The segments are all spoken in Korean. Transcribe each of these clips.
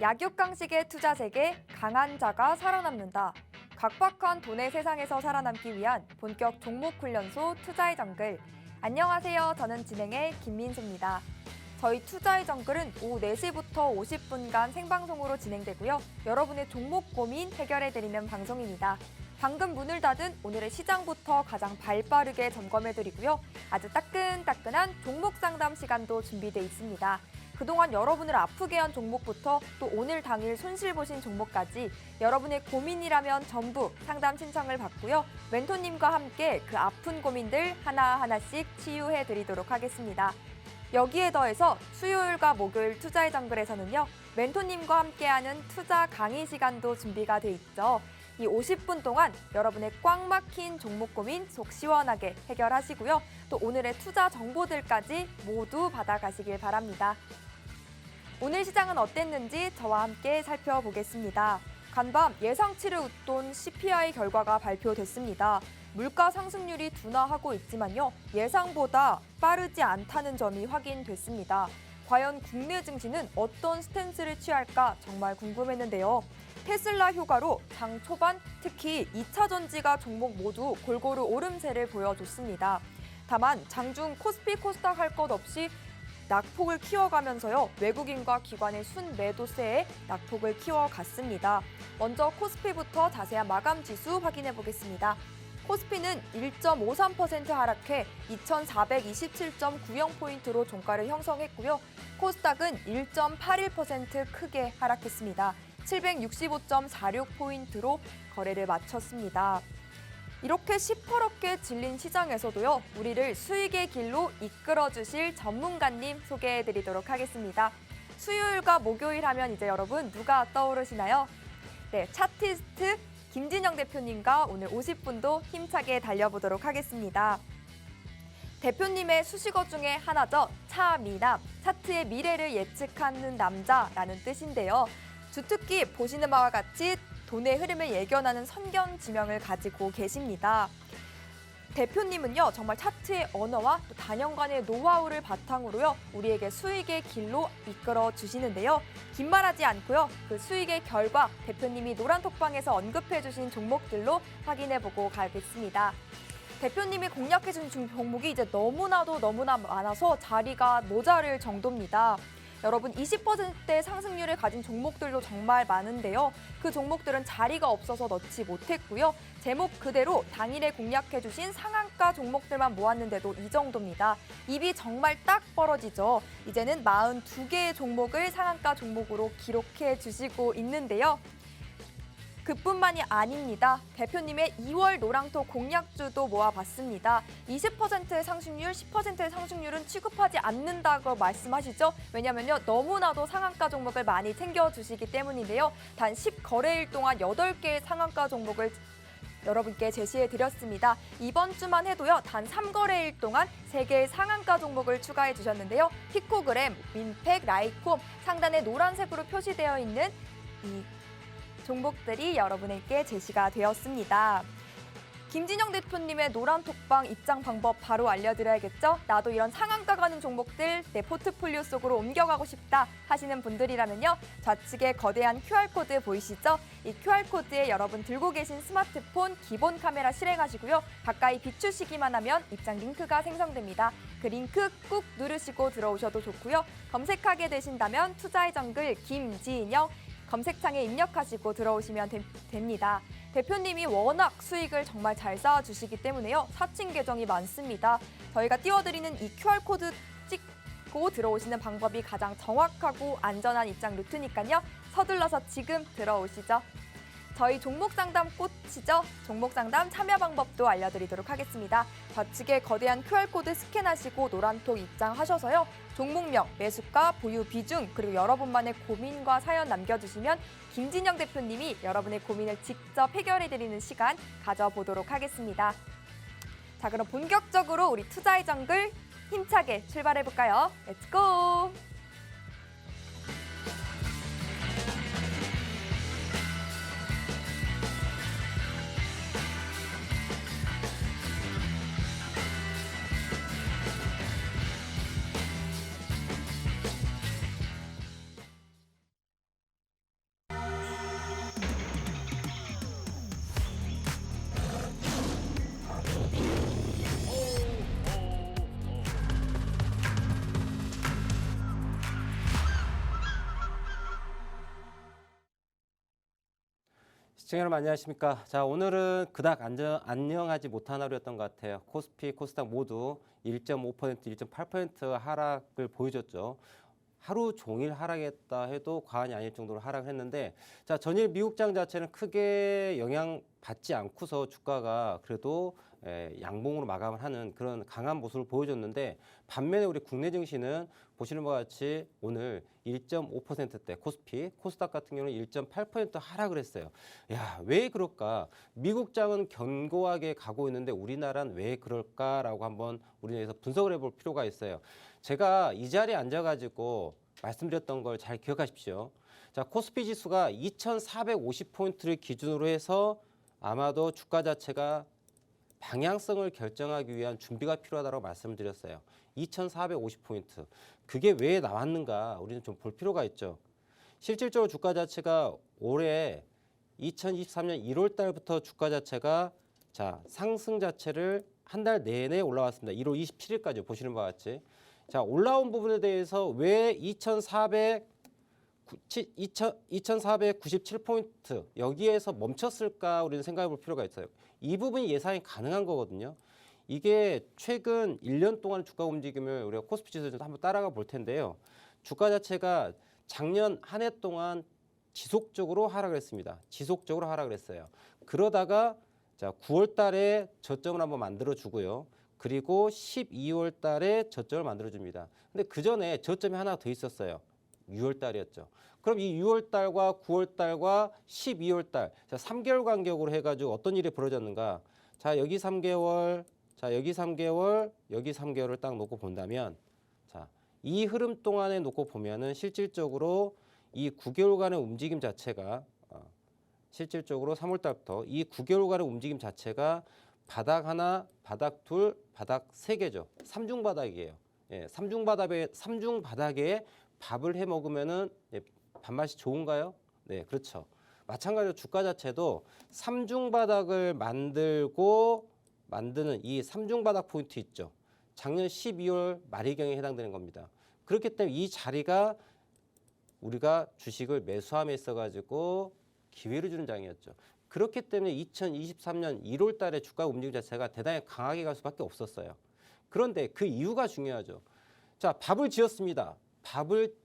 약육강식의 투자 세계, 강한 자가 살아남는다. 각박한 돈의 세상에서 살아남기 위한 본격 종목 훈련소 투자의 정글. 안녕하세요. 저는 진행의 김민수입니다. 저희 투자의 정글은 오후 4시부터 50분간 생방송으로 진행되고요. 여러분의 종목 고민 해결해드리는 방송입니다. 방금 문을 닫은 오늘의 시장부터 가장 발빠르게 점검해드리고요. 아주 따끈따끈한 종목 상담 시간도 준비돼 있습니다. 그동안 여러분을 아프게 한 종목부터 또 오늘 당일 손실 보신 종목까지 여러분의 고민이라면 전부 상담 신청을 받고요. 멘토님과 함께 그 아픈 고민들 하나하나씩 치유해드리도록 하겠습니다. 여기에 더해서 수요일과 목요일 투자의 정글에서는요. 멘토님과 함께하는 투자 강의 시간도 준비가 돼 있죠. 이 50분 동안 여러분의 꽉 막힌 종목 고민 속 시원하게 해결하시고요. 또 오늘의 투자 정보들까지 모두 받아가시길 바랍니다. 오늘 시장은 어땠는지 저와 함께 살펴보겠습니다. 간밤 예상치를 웃돈 CPI 결과가 발표됐습니다. 물가 상승률이 둔화하고 있지만요. 예상보다 빠르지 않다는 점이 확인됐습니다. 과연 국내 증시는 어떤 스탠스를 취할까 정말 궁금했는데요. 테슬라 휴가로 장 초반 특히 2차 전지가 종목 모두 골고루 오름세를 보여줬습니다. 다만 장중 코스피 코스닥 할 것 없이 낙폭을 키워가면서요. 외국인과 기관의 순매도세에 낙폭을 키워갔습니다. 먼저 코스피부터 자세한 마감 지수 확인해 보겠습니다. 코스피는 1.53% 하락해 2,427.90포인트로 종가를 형성했고요. 코스닥은 1.81% 크게 하락했습니다. 765.46포인트로 거래를 마쳤습니다. 이렇게 시퍼렇게 질린 시장에서도요. 우리를 수익의 길로 이끌어주실 전문가님 소개해드리도록 하겠습니다. 수요일과 목요일 하면 이제 여러분 누가 떠오르시나요? 네, 차티스트 김진영 대표님과 오늘 50분도 힘차게 달려보도록 하겠습니다. 대표님의 수식어 중에 하나죠. 차미남, 차트의 미래를 예측하는 남자라는 뜻인데요. 주특기 보시는 바와 같이 돈의 흐름을 예견하는 선견 지명을 가지고 계십니다. 대표님은요, 정말 차트의 언어와 또 단연간의 노하우를 바탕으로요, 우리에게 수익의 길로 이끌어 주시는데요. 긴 말하지 않고요, 그 수익의 결과 대표님이 노란톡방에서 언급해 주신 종목들로 확인해보고 가겠습니다. 대표님이 공략해 주신 종목이 이제 너무나도 너무나 많아서 자리가 모자랄 정도입니다. 여러분 20%대 상승률을 가진 종목들도 정말 많은데요. 그 종목들은 자리가 없어서 넣지 못했고요. 제목 그대로 당일에 공략해주신 상한가 종목들만 모았는데도 이 정도입니다. 입이 정말 딱 벌어지죠. 이제는 42개의 종목을 상한가 종목으로 기록해 주시고 있는데요. 그뿐만이 아닙니다. 대표님의 2월 노랑톡 공략주도 모아봤습니다. 20%의 상승률, 10%의 상승률은 취급하지 않는다고 말씀하시죠. 왜냐면요, 너무나도 상한가 종목을 많이 챙겨주시기 때문인데요. 단 10거래일 동안 8개의 상한가 종목을 여러분께 제시해드렸습니다. 이번 주만 해도요, 단 3거래일 동안 3개의 상한가 종목을 추가해 주셨는데요. 피코그램, 윈팩, 라이콤, 상단에 노란색으로 표시되어 있는 이 종목들이 여러분에게 제시가 되었습니다. 김진영 대표님의 노란톡방 입장 방법 바로 알려드려야겠죠? 나도 이런 상한가 가는 종목들 내 포트폴리오 속으로 옮겨가고 싶다 하시는 분들이라면요. 좌측에 거대한 QR코드 보이시죠? 이 QR코드에 여러분 들고 계신 스마트폰 기본 카메라 실행하시고요. 가까이 비추시기만 하면 입장 링크가 생성됩니다. 그 링크 꾹 누르시고 들어오셔도 좋고요. 검색하게 되신다면 투자의 정글 김진영 검색창에 입력하시고 들어오시면 됩니다. 대표님이 워낙 수익을 정말 잘 쌓아주시기 때문에요. 사칭 계정이 많습니다. 저희가 띄워드리는 이 QR코드 찍고 들어오시는 방법이 가장 정확하고 안전한 입장 루트니까요. 서둘러서 지금 들어오시죠. 저희 종목 상담 꽃이죠. 종목 상담 참여 방법도 알려드리도록 하겠습니다. 좌측에 거대한 QR코드 스캔하시고 노란톡 입장하셔서요. 종목명, 매수가, 보유 비중, 그리고 여러분만의 고민과 사연 남겨주시면 김진영 대표님이 여러분의 고민을 직접 해결해드리는 시간 가져보도록 하겠습니다. 자, 그럼 본격적으로 우리 투자의 정글 힘차게 출발해볼까요? 렛츠고! 시청자 여러분 안녕하십니까. 자, 오늘은 그닥 안녕하지 못한 하루였던 것 같아요. 코스피, 코스닥 모두 1.5%, 1.8% 하락을 보여줬죠. 하루 종일 하락했다 해도 과언이 아닐 정도로 하락을 했는데, 자, 전일 미국장 자체는 크게 영향 받지 않고서 주가가 그래도 양봉으로 마감을 하는 그런 강한 모습을 보여줬는데, 반면에 우리 국내 증시는 보시는 바와 같이 오늘 1.5%대 코스피, 코스닥 같은 경우는 1.8% 하락을 했어요. 야, 왜 그럴까? 미국장은 견고하게 가고 있는데 우리나라는 왜 그럴까라고 한번 우리나라에서 분석을 해볼 필요가 있어요. 제가 이 자리에 앉아가지고 말씀드렸던 걸 잘 기억하십시오. 자, 코스피 지수가 2,450포인트를 기준으로 해서 아마도 주가 자체가 방향성을 결정하기 위한 준비가 필요하다고 말씀을 드렸어요. 2,450포인트. 그게 왜 나왔는가 우리는 좀 볼 필요가 있죠. 실질적으로 주가 자체가 올해 2023년 1월 달부터 주가 자체가 자, 상승 자체를 한 달 내내 올라왔습니다. 1월 27일까지 보시는 바와 같이. 자, 올라온 부분에 대해서 왜 2,497포인트 여기에서 멈췄을까 우리는 생각해 볼 필요가 있어요. 이 부분이 예상이 가능한 거거든요. 이게 최근 1년 동안 주가 움직임을 우리가 코스피 지수에서 한번 따라가 볼 텐데요. 주가 자체가 작년 한 해 동안 지속적으로 하락을 했습니다. 지속적으로 하락을 했어요. 그러다가 자, 9월 달에 저점을 한번 만들어 주고요. 그리고 12월 달에 저점을 만들어 줍니다. 근데 그 전에 저점이 하나 더 있었어요. 6월 달이었죠. 그럼 이 6월 달과 9월 달과 12월 달, 자, 3개월 간격으로 해가지고 어떤 일이 벌어졌는가? 자, 여기 3개월, 자, 여기 3개월, 여기 3개월을 딱 놓고 본다면, 자, 이 흐름 동안에 놓고 보면은 실질적으로 이 9개월간의 움직임 자체가 실질적으로 3월 달부터 이 9개월간의 움직임 자체가 바닥 하나, 바닥 둘, 바닥 세 개죠. 삼중 바닥이에요. 예, 삼중 바닥에 밥을 해 먹으면은 밥맛이 좋은가요? 네, 그렇죠. 마찬가지로 주가 자체도 삼중 바닥을 만드는 이 삼중 바닥 포인트 있죠. 작년 12월 말일경에 해당되는 겁니다. 그렇기 때문에 이 자리가 우리가 주식을 매수함에 있어가지고 기회를 주는 장이었죠. 그렇기 때문에 2023년 1월 달에 주가 움직임 자체가 대단히 강하게 갈 수밖에 없었어요. 그런데 그 이유가 중요하죠. 자, 밥을 지었습니다. 밥을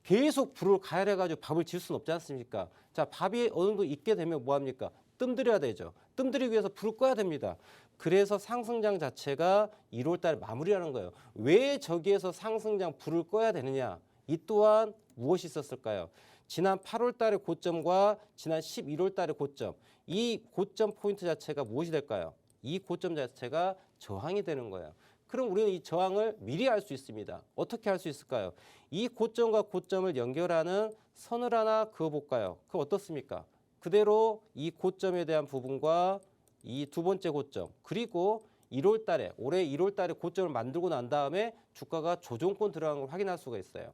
계속 불을 가열해가지고 밥을 지을 수는 없지 않습니까? 자, 밥이 어느 정도 익게 되면 뭐합니까? 뜸들여야 되죠. 뜸들이기 위해서 불을 꺼야 됩니다. 그래서 상승장 자체가 1월 달에 마무리하는 거예요. 왜 저기에서 상승장 불을 꺼야 되느냐? 이 또한 무엇이 있었을까요? 지난 8월 달의 고점과 지난 11월 달의 고점, 이 고점 포인트 자체가 무엇이 될까요? 이 고점 자체가 저항이 되는 거예요. 그럼 우리는 이 저항을 미리 알 수 있습니다. 어떻게 할 수 있을까요? 이 고점과 고점을 연결하는 선을 하나 그어볼까요? 그거 어떻습니까? 그대로 이 고점에 대한 부분과 이 두 번째 고점, 그리고 1월 달에, 올해 1월 달에 고점을 만들고 난 다음에 주가가 조정권 들어간 걸 확인할 수가 있어요.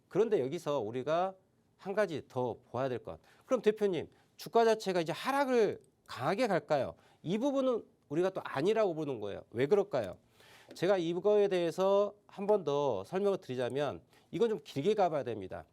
그런데 여기서 우리가 한 가지 더 봐야 될 것. 그럼 대표님, 주가 자체가 이제 하락을 강하게 갈까요? 이 부분은 우리가 또 아니라고 보는 거예요. 왜 그럴까요? 제가 이거에 대해서 한 번 더 설명을 드리자면 이건 좀 길게 가봐야 됩니다.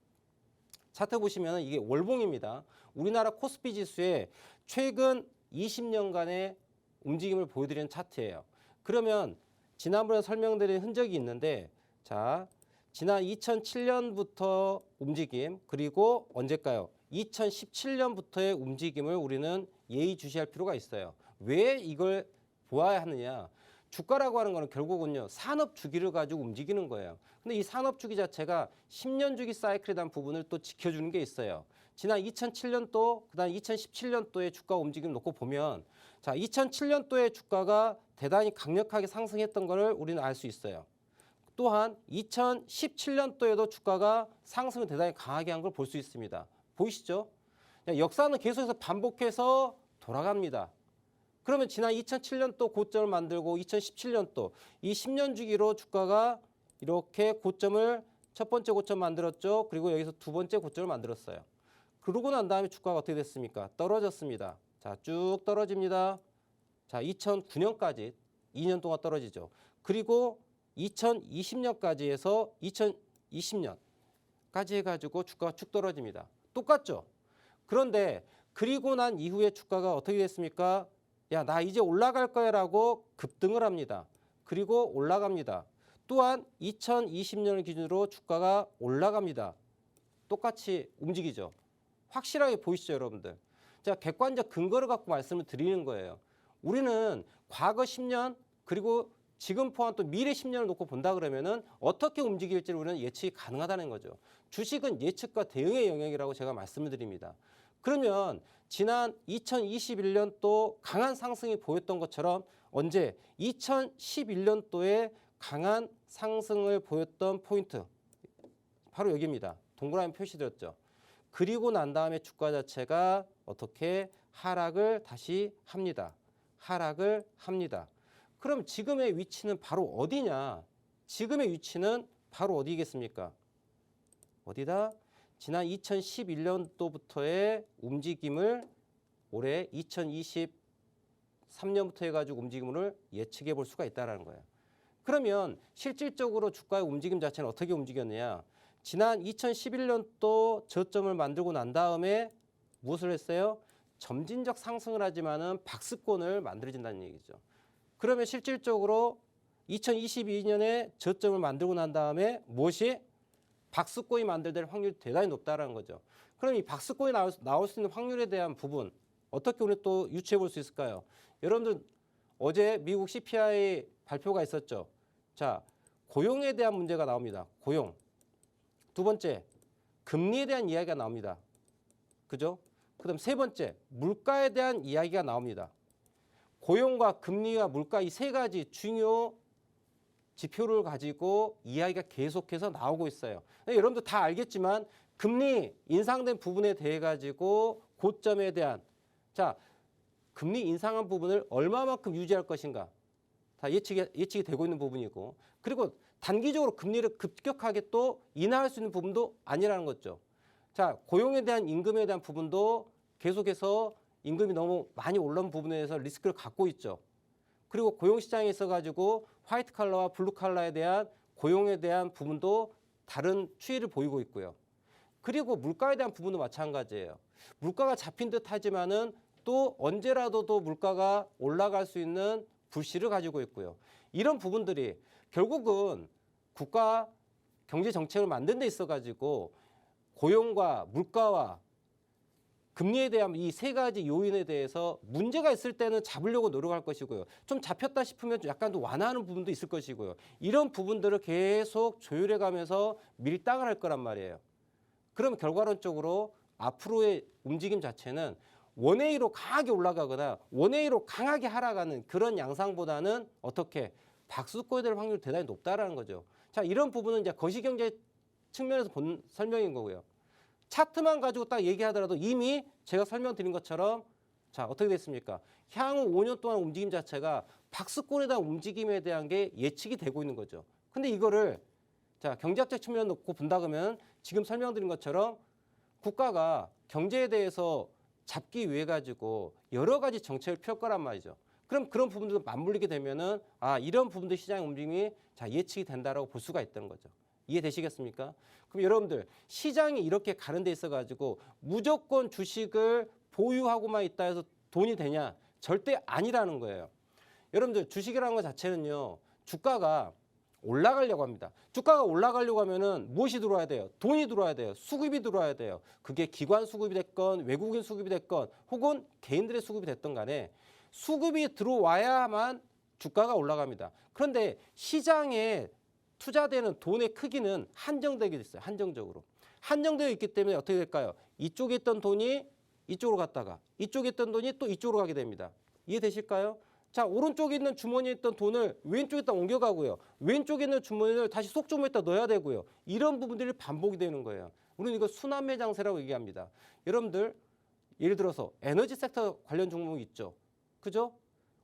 차트 보시면 이게 월봉입니다. 우리나라 코스피 지수의 최근 20년간의 움직임을 보여드리는 차트예요. 그러면 지난번에 설명드린 흔적이 있는데, 자, 지난 2007년부터 움직임, 그리고 언제일까요? 2017년부터의 움직임을 우리는 예의주시할 필요가 있어요. 왜 이걸 보아야 하느냐? 주가라고 하는 거는 결국은요, 산업 주기를 가지고 움직이는 거예요. 근데 이 산업 주기 자체가 10년 주기 사이클에 대한 부분을 또 지켜주는 게 있어요. 지난 2007년도, 그다음 2017년도의 주가 움직임 놓고 보면, 자, 2007년도의 주가가 대단히 강력하게 상승했던 거를 우리는 알 수 있어요. 또한 2017년도에도 주가가 상승을 대단히 강하게 한 걸 볼 수 있습니다. 보이시죠? 역사는 계속해서 반복해서 돌아갑니다. 그러면 지난 2007년도 고점을 만들고 2017년도 이 10년 주기로 주가가 이렇게 고점을 첫 번째 고점 만들었죠. 그리고 여기서 두 번째 고점을 만들었어요. 그러고 난 다음에 주가가 어떻게 됐습니까? 떨어졌습니다. 자, 쭉 떨어집니다. 자, 2009년까지 2년 동안 떨어지죠. 그리고 2020년까지 해서 2020년까지 해가지고 주가가 쭉 떨어집니다. 똑같죠? 그런데 그리고 난 이후에 주가가 어떻게 됐습니까? 야, 나 이제 올라갈 거야라고 급등을 합니다. 그리고 올라갑니다. 또한 2020년을 기준으로 주가가 올라갑니다. 똑같이 움직이죠. 확실하게 보이시죠, 여러분들? 자, 객관적 근거를 갖고 말씀을 드리는 거예요. 우리는 과거 10년 그리고 지금 포함 또 미래 10년을 놓고 본다 그러면은 어떻게 움직일지를 우리는 예측이 가능하다는 거죠. 주식은 예측과 대응의 영역이라고 제가 말씀을 드립니다. 그러면 지난 2021년도 강한 상승이 보였던 것처럼 언제 2011년도에 강한 상승을 보였던 포인트 바로 여기입니다. 동그라미 표시드렸죠. 그리고 난 다음에 주가 자체가 어떻게 하락을 다시 합니다. 하락을 합니다. 그럼 지금의 위치는 바로 어디냐? 지금의 위치는 바로 어디겠습니까? 어디다? 지난 2011년도부터의 움직임을 올해 2023년부터 해가지고 움직임을 예측해 볼 수가 있다는 거예요. 그러면 실질적으로 주가의 움직임 자체는 어떻게 움직였느냐? 지난 2011년도 저점을 만들고 난 다음에 무엇을 했어요? 점진적 상승을 하지만은 박스권을 만들어진다는 얘기죠. 그러면 실질적으로 2022년에 저점을 만들고 난 다음에 무엇이 박스권이 만들될 확률이 대단히 높다는 거죠. 그럼 이 박스권이 나올 수 있는 확률에 대한 부분 어떻게 우리 또 유추해 볼 수 있을까요? 여러분들 어제 미국 CPI 발표가 있었죠. 자, 고용에 대한 문제가 나옵니다. 고용. 두 번째, 금리에 대한 이야기가 나옵니다. 그죠? 그다음 세 번째, 물가에 대한 이야기가 나옵니다. 고용과 금리와 물가 이 세 가지 중요 지표를 가지고 이야기가 계속해서 나오고 있어요. 여러분들 다 알겠지만 금리 인상된 부분에 대해 가지고 고점에 대한 자 금리 인상한 부분을 얼마만큼 유지할 것인가 다 예측이 되고 있는 부분이고 그리고 단기적으로 금리를 급격하게 또 인하할 수 있는 부분도 아니라는 거죠. 자 고용에 대한 임금에 대한 부분도 계속해서 임금이 너무 많이 올라온 부분에 대해서 리스크를 갖고 있죠. 그리고 고용시장에 있어가지고 화이트 칼라와 블루 칼라에 대한 고용에 대한 부분도 다른 추이를 보이고 있고요. 그리고 물가에 대한 부분도 마찬가지예요. 물가가 잡힌 듯 하지만은 또 언제라도 또 물가가 올라갈 수 있는 불씨를 가지고 있고요. 이런 부분들이 결국은 국가 경제 정책을 만든 데 있어가지고 고용과 물가와 금리에 대한 이 세 가지 요인에 대해서 문제가 있을 때는 잡으려고 노력할 것이고요. 좀 잡혔다 싶으면 약간 더 완화하는 부분도 있을 것이고요. 이런 부분들을 계속 조율해 가면서 밀당을 할 거란 말이에요. 그럼 결과론적으로 앞으로의 움직임 자체는 원웨이로 강하게 올라가거나 원웨이로 강하게 하락하는 그런 양상보다는 어떻게 박수권이 될 확률이 대단히 높다라는 거죠. 자, 이런 부분은 이제 거시경제 측면에서 본 설명인 거고요. 차트만 가지고 딱 얘기하더라도 이미 제가 설명드린 것처럼 자 어떻게 됐습니까? 향후 5년 동안 움직임 자체가 박스권에 대한 움직임에 대한 게 예측이 되고 있는 거죠. 근데 이거를 자 경제학적 측면을 놓고 본다 그러면 지금 설명드린 것처럼 국가가 경제에 대해서 잡기 위해 가지고 여러 가지 정책을 펼 거란 말이죠. 그럼 그런 부분들도 맞물리게 되면은 아 이런 부분들 시장 움직임이 자 예측이 된다라고 볼 수가 있다는 거죠. 이해되시겠습니까? 그럼 여러분들 시장이 이렇게 가는 데 있어 가지고 무조건 주식을 보유하고만 있다 해서 돈이 되냐? 절대 아니라는 거예요. 여러분들 주식이라는 것 자체는요. 주가가 올라가려고 합니다. 주가가 올라가려고 하면은 무엇이 들어와야 돼요? 돈이 들어와야 돼요. 수급이 들어와야 돼요. 그게 기관 수급이 됐건 외국인 수급이 됐건 혹은 개인들의 수급이 됐던 간에 수급이 들어와야만 주가가 올라갑니다. 그런데 시장에 투자되는 돈의 크기는 한정되게 있어요. 한정적으로. 한정되어 있기 때문에 어떻게 될까요? 이쪽에 있던 돈이 이쪽으로 갔다가 이쪽에 있던 돈이 또 이쪽으로 가게 됩니다. 이해되실까요? 자, 오른쪽에 있는 주머니에 있던 돈을 왼쪽에다 옮겨가고요. 왼쪽에 있는 주머니를 다시 속주머니에다 넣어야 되고요. 이런 부분들이 반복이 되는 거예요. 우리는 이거 순환매 장세라고 얘기합니다. 여러분들 예를 들어서 에너지 섹터 관련 종목이 있죠. 그죠?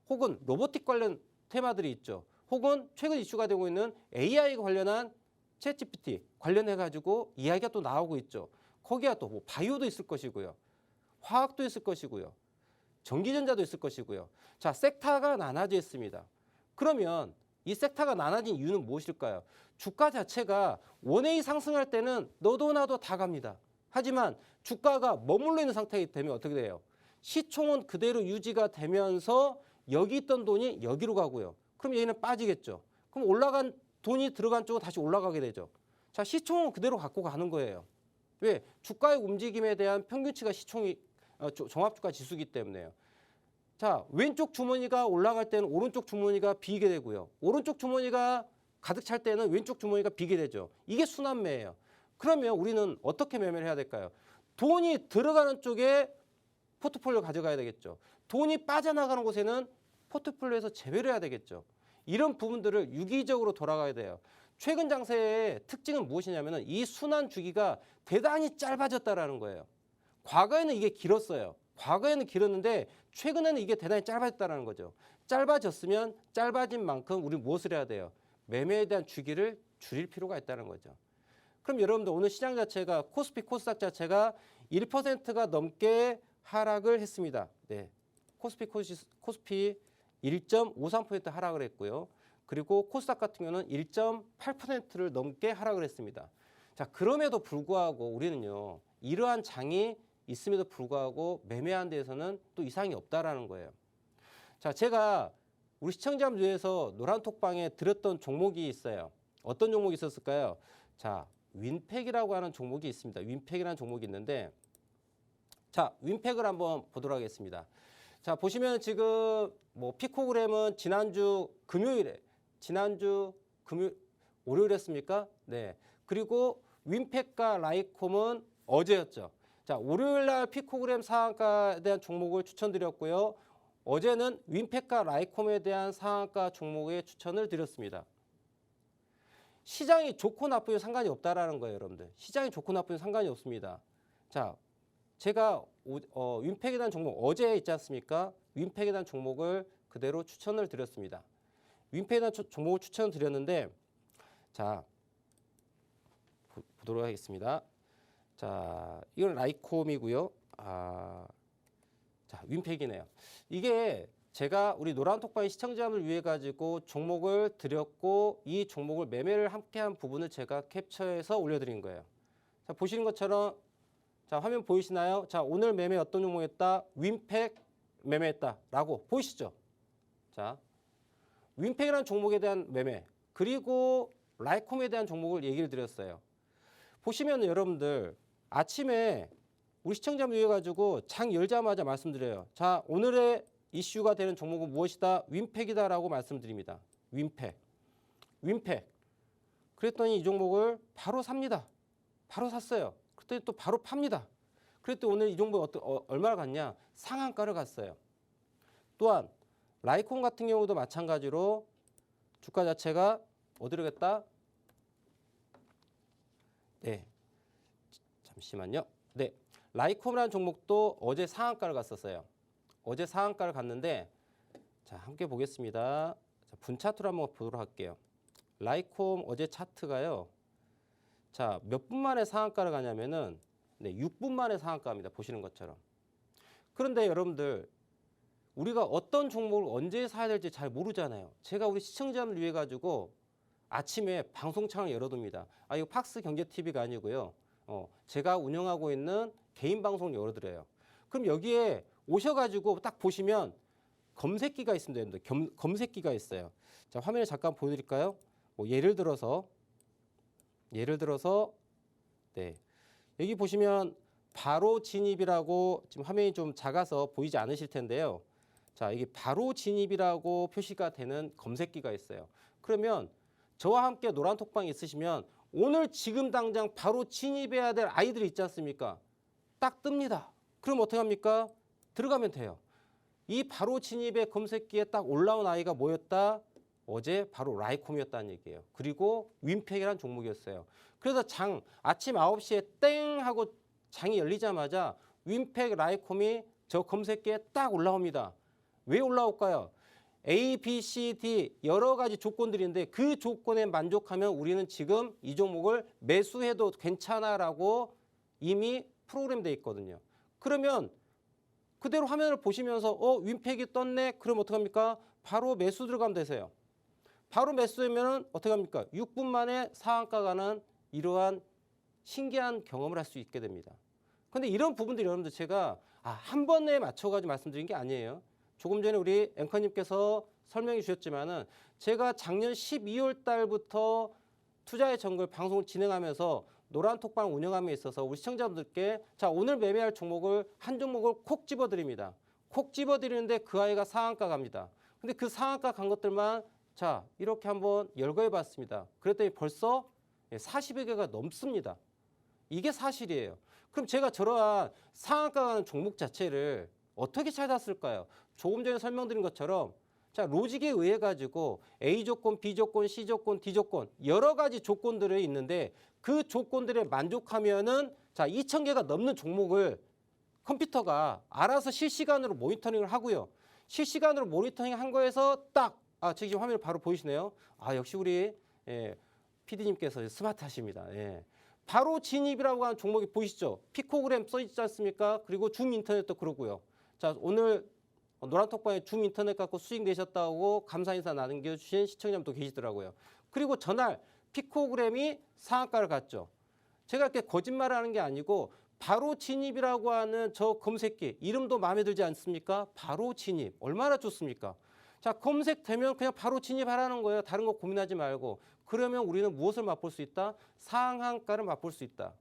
혹은 로보틱 관련 테마들이 있죠. 혹은 최근 이슈가 되고 있는 AI 관련한 챗GPT 관련해가지고 이야기가 또 나오고 있죠. 거기야 또 뭐 바이오도 있을 것이고요. 화학도 있을 것이고요. 전기전자도 있을 것이고요. 자, 섹터가 나눠져 있습니다. 그러면 이 섹터가 나눠진 이유는 무엇일까요? 주가 자체가 원웨이 상승할 때는 너도 나도 다 갑니다. 하지만 주가가 머물러 있는 상태이기 때문에 어떻게 돼요? 시총은 그대로 유지가 되면서 여기 있던 돈이 여기로 가고요. 그럼 얘는 빠지겠죠. 그럼 올라간 돈이 들어간 쪽은 다시 올라가게 되죠. 자, 시총은 그대로 갖고 가는 거예요. 왜? 주가의 움직임에 대한 평균치가 시총이 종합주가 지수기 때문에요. 자, 왼쪽 주머니가 올라갈 때는 오른쪽 주머니가 비게 되고요. 오른쪽 주머니가 가득 찰 때는 왼쪽 주머니가 비게 되죠. 이게 순환매예요. 그러면 우리는 어떻게 매매를 해야 될까요? 돈이 들어가는 쪽에 포트폴리오 가져가야 되겠죠. 돈이 빠져나가는 곳에는 포트폴리오에서 제외를 해야 되겠죠. 이런 부분들을 유기적으로 돌아가야 돼요. 최근 장세의 특징은 무엇이냐면 이 순환 주기가 대단히 짧아졌다라는 거예요. 과거에는 이게 길었어요. 과거에는 길었는데 최근에는 이게 대단히 짧아졌다는 거죠. 짧아졌으면 짧아진 만큼 우리 무엇을 해야 돼요? 매매에 대한 주기를 줄일 필요가 있다는 거죠. 그럼 여러분들 오늘 시장 자체가 코스피 코스닥 자체가 1%가 넘게 하락을 했습니다. 네, 코스피 1.53% 하락을 했고요. 그리고 코스닥 같은 경우는 1.8%를 넘게 하락을 했습니다. 자, 그럼에도 불구하고 우리는요, 이러한 장이 있음에도 불구하고 매매한 데에서는 또 이상이 없다라는 거예요. 자, 제가 우리 시청자분들 위해서 노란톡방에 드렸던 종목이 있어요. 어떤 종목이 있었을까요? 자, 윈팩이라고 하는 종목이 있습니다. 윈팩이라는 종목이 있는데, 자, 윈팩을 한번 보도록 하겠습니다. 자, 보시면 지금 뭐 피코그램은 지난주 월요일이었습니까? 네. 그리고 윈팩과 라이콤은 어제였죠. 자, 월요일 날 피코그램 상한가에 대한 종목을 추천드렸고요. 어제는 윈팩과 라이콤에 대한 상한가 종목의 추천을 드렸습니다. 시장이 좋고 나쁘면 상관이 없다라는 거예요, 여러분들. 시장이 좋고 나쁘면 상관이 없습니다. 자, 제가 윈팩에 대한 종목 어제 있지 않습니까? 윈팩에 대한 종목을 그대로 추천을 드렸습니다. 윈팩에 대한 종목을 추천을 드렸는데, 자, 보도록 하겠습니다. 자, 이건 라이콤이고요. 자, 윈팩이네요. 이게 제가 우리 노란톡방의 시청자분을 위해 가지고 종목을 드렸고 이 종목을 매매를 함께한 부분을 제가 캡처해서 올려드린 거예요. 자, 보시는 것처럼 자, 화면 보이시나요? 자, 오늘 매매 어떤 종목했다? 윈팩 매매했다라고 보이시죠? 자, 윈팩이라는 종목에 대한 매매 그리고 라이콤에 대한 종목을 얘기를 드렸어요. 보시면 여러분들 아침에 우리 시청자분 위해 가지고 장 열자마자 말씀드려요. 자, 오늘의 이슈가 되는 종목은 무엇이다? 윈팩이다라고 말씀드립니다. 윈팩. 그랬더니 이 종목을 바로 삽니다. 바로 샀어요. 그랬더니 또 바로 팝니다. 그랬더니 오늘 이 종목이 얼마나 갔냐? 상한가를 갔어요. 또한 라이콤 같은 경우도 마찬가지로 주가 자체가 어디로 갔다? 네, 잠시만요. 네, 라이콤이라는 종목도 어제 상한가를 갔었어요. 어제 상한가를 갔는데 자, 함께 보겠습니다. 자, 분 차트로 한번 보도록 할게요. 라이콤 어제 차트가요. 자, 몇 분 만에 상한가를 가냐면은 네, 6분 만에 상한가입니다. 보시는 것처럼. 그런데 여러분들 우리가 어떤 종목을 언제 사야 될지 잘 모르잖아요. 제가 우리 시청자분을 위해 가지고 아침에 방송창을 열어둡니다. 이거 팍스 경제TV가 아니고요. 제가 운영하고 있는 개인 방송을 열어드려요. 그럼 여기에 오셔가지고 딱 보시면 검색기가 있습니다. 여러분들. 검색기가 있어요. 자, 화면을 잠깐 보여드릴까요? 뭐 예를 들어서 네, 여기 보시면 바로 진입이라고 지금 화면이 좀 작아서 보이지 않으실 텐데요. 자, 이게 바로 진입이라고 표시가 되는 검색기가 있어요. 그러면 저와 함께 노란톡방 있으시면 오늘 지금 당장 바로 진입해야 될 아이들이 있지 않습니까? 딱 뜹니다. 그럼 어떻게 합니까? 들어가면 돼요. 이 바로 진입의 검색기에 딱 올라온 아이가 뭐였다? 어제 바로 라이콤이었다는 얘기예요. 그리고 윈팩이라는 종목이었어요. 그래서 아침 9시에 땡 하고 장이 열리자마자 윈팩 라이콤이 저 검색기에 딱 올라옵니다. 왜 올라올까요? A, B, C, D 여러 가지 조건들인데 그 조건에 만족하면 우리는 지금 이 종목을 매수해도 괜찮아라고 이미 프로그램돼 있거든요. 그러면 그대로 화면을 보시면서 윈팩이 떴네? 그럼 어떡합니까? 바로 매수 들어가면 되세요. 바로 매수하면 어떻게 합니까? 6분 만에 상한가 가는 이러한 신기한 경험을 할 수 있게 됩니다. 근데 이런 부분들이 여러분들 제가 한 번에 맞춰가지고 말씀드린 게 아니에요. 조금 전에 우리 앵커님께서 설명해 주셨지만은 제가 작년 12월 달부터 투자의 정글 방송을 진행하면서 노란톡방 운영함에 있어서 우리 시청자분들께 자, 오늘 매매할 종목을 한 종목을 콕 집어드립니다. 콕 집어드리는데 그 아이가 상한가 갑니다. 근데 그 상한가 간 것들만 자, 이렇게 한번 열거해 봤습니다. 그랬더니 벌써 40여 개가 넘습니다. 이게 사실이에요. 그럼 제가 저러한 상한가 가는 종목 자체를 어떻게 찾았을까요? 조금 전에 설명드린 것처럼 자, 로직에 의해 가지고 A 조건, B 조건, C 조건, D 조건 여러 가지 조건들이 있는데 그 조건들에 만족하면은 자, 2,000개가 넘는 종목을 컴퓨터가 알아서 실시간으로 모니터링을 하고요. 실시간으로 모니터링 한 거에서 딱 지금 화면을 바로 보이시네요. 역시 우리 PD님께서 스마트하십니다. 바로 진입이라고 하는 종목이 보이시죠? 피코그램 써있지 않습니까? 그리고 줌 인터넷도 그러고요. 자, 오늘 노란톡방에 줌 인터넷 갖고 수익 내셨다고 감사 인사 남겨주신 시청자분도 계시더라고요. 그리고 전날 피코그램이 상한가를 갔죠. 제가 이렇게 거짓말을 하는 게 아니고 바로 진입이라고 하는 저 검색기 이름도 마음에 들지 않습니까? 바로 진입 얼마나 좋습니까? 자, 검색되면 그냥 바로 진입하라는 거예요. 다른 거 고민하지 말고. 그러면 우리는 무엇을 맛볼 수 있다? 상한가를 맛볼 수 있다.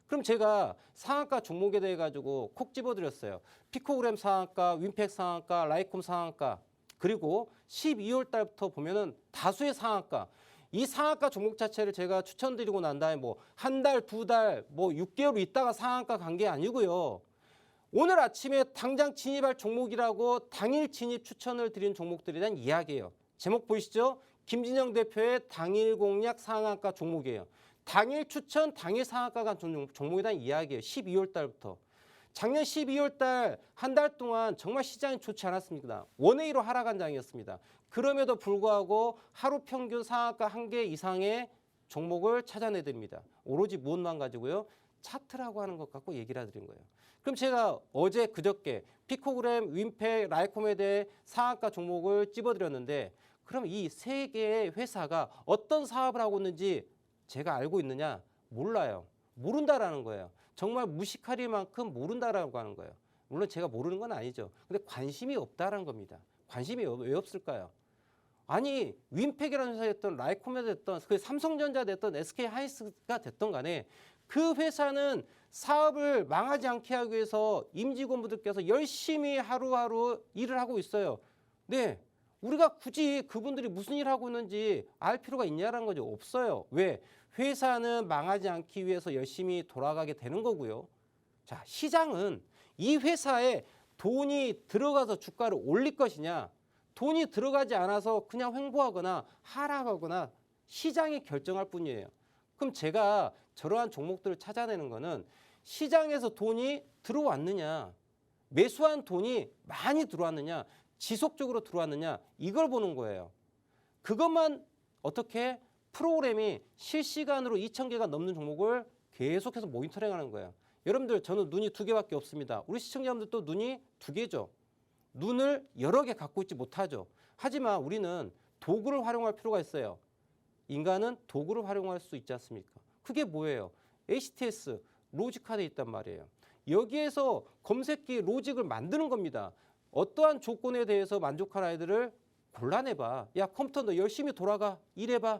그럼 제가 상한가 종목에 대해 가지고 콕 집어드렸어요. 피코그램 상한가, 윈팩 상한가, 라이콤 상한가. 그리고 12월 달부터 보면은 다수의 상한가. 이 상한가 종목 자체를 제가 추천드리고 난 다음에 뭐 한 달, 두 달, 뭐 6개월 있다가 상한가 간 게 아니고요. 오늘 아침에 당장 진입할 종목이라고 당일 진입 추천을 드린 종목들에 대한 이야기예요. 제목 보이시죠? 김진영 대표의 당일 공략 상한가 종목이에요. 당일 추천, 당일 상한가 간 종목에 대한 이야기예요. 12월 달부터. 작년 12월 달 한 달 동안 정말 시장이 좋지 않았습니다. 원웨이로 하락한 장이었습니다. 그럼에도 불구하고 하루 평균 상한가 1개 이상의 종목을 찾아내드립니다. 오로지 무엇만 가지고요? 차트라고 하는 것 갖고 얘기를 해드린 거예요. 그럼 제가 어제 그저께 피코그램, 윈팩, 라이콤에 대해 상한가 종목을 찝어드렸는데 그럼 이 세 개의 회사가 어떤 사업을 하고 있는지 제가 알고 있느냐? 몰라요. 모른다라는 거예요. 정말 무식하리만큼 모른다라고 하는 거예요. 물론 제가 모르는 건 아니죠. 근데 관심이 없다라는 겁니다. 관심이 왜 없을까요? 아니 윈팩이라는 회사가 됐던 라이콤이 됐던 그 삼성전자 됐던 SK하이닉스가 됐던 간에 그 회사는 사업을 망하지 않게 하기 위해서 임직원분들께서 열심히 하루하루 일을 하고 있어요. 네, 우리가 굳이 그분들이 무슨 일을 하고 있는지 알 필요가 있냐라는 거죠. 없어요. 왜? 회사는 망하지 않기 위해서 열심히 돌아가게 되는 거고요. 자, 시장은 이 회사에 돈이 들어가서 주가를 올릴 것이냐 돈이 들어가지 않아서 그냥 횡보하거나 하락하거나 시장이 결정할 뿐이에요. 그럼 제가 저러한 종목들을 찾아내는 거는 시장에서 돈이 들어왔느냐, 매수한 돈이 많이 들어왔느냐, 지속적으로 들어왔느냐 이걸 보는 거예요. 그것만 어떻게 프로그램이 실시간으로 2,000개가 넘는 종목을 계속해서 모니터링하는 거예요. 여러분들 저는 눈이 2개밖에 없습니다. 우리 시청자분들도 눈이 2개죠. 눈을 여러 개 갖고 있지 못하죠. 하지만 우리는 도구를 활용할 필요가 있어요. 인간은 도구를 활용할 수 있지 않습니까? 그게 뭐예요? HTS, 로직화되어 있단 말이에요. 여기에서 검색기 로직을 만드는 겁니다. 어떠한 조건에 대해서 만족한 아이들을 골라내봐. 야, 컴퓨터 너 열심히 돌아가. 일해봐.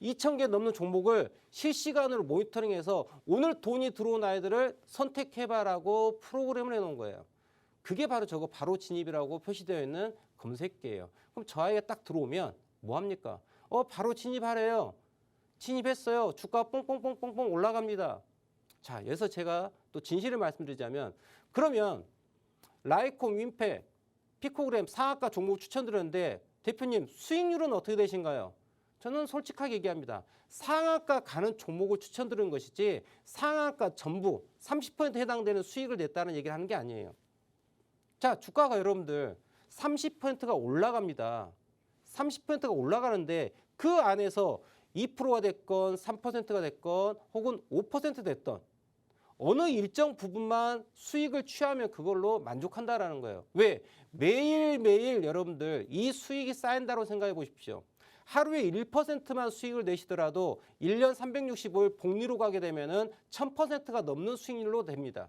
2,000개 넘는 종목을 실시간으로 모니터링해서 오늘 돈이 들어온 아이들을 선택해봐라고 프로그램을 해놓은 거예요. 그게 바로 저거 바로 진입이라고 표시되어 있는 검색기예요. 그럼 저 아이가 딱 들어오면 뭐합니까? 바로 진입하래요. 진입했어요. 주가 뽕뽕뽕뽕뽕 올라갑니다. 자, 여기서 제가 또 진실을 말씀드리자면 그러면 라이콤, 윈팩, 피코그램 상한가 종목 추천드렸는데 대표님 수익률은 어떻게 되신가요? 저는 솔직하게 얘기합니다. 상한가 가는 종목을 추천드리는 것이지 상한가 전부 30% 해당되는 수익을 냈다는 얘기를 하는 게 아니에요. 자, 주가가 여러분들 30%가 올라갑니다. 30%가 올라가는데 그 안에서 2%가 됐건 3%가 됐건 혹은 5% 됐던 어느 일정 부분만 수익을 취하면 그걸로 만족한다라는 거예요. 왜? 매일매일 여러분들 이 수익이 쌓인다고 생각해 보십시오. 하루에 1%만 수익을 내시더라도 1년 365일 복리로 가게 되면은 1000%가 넘는 수익률로 됩니다.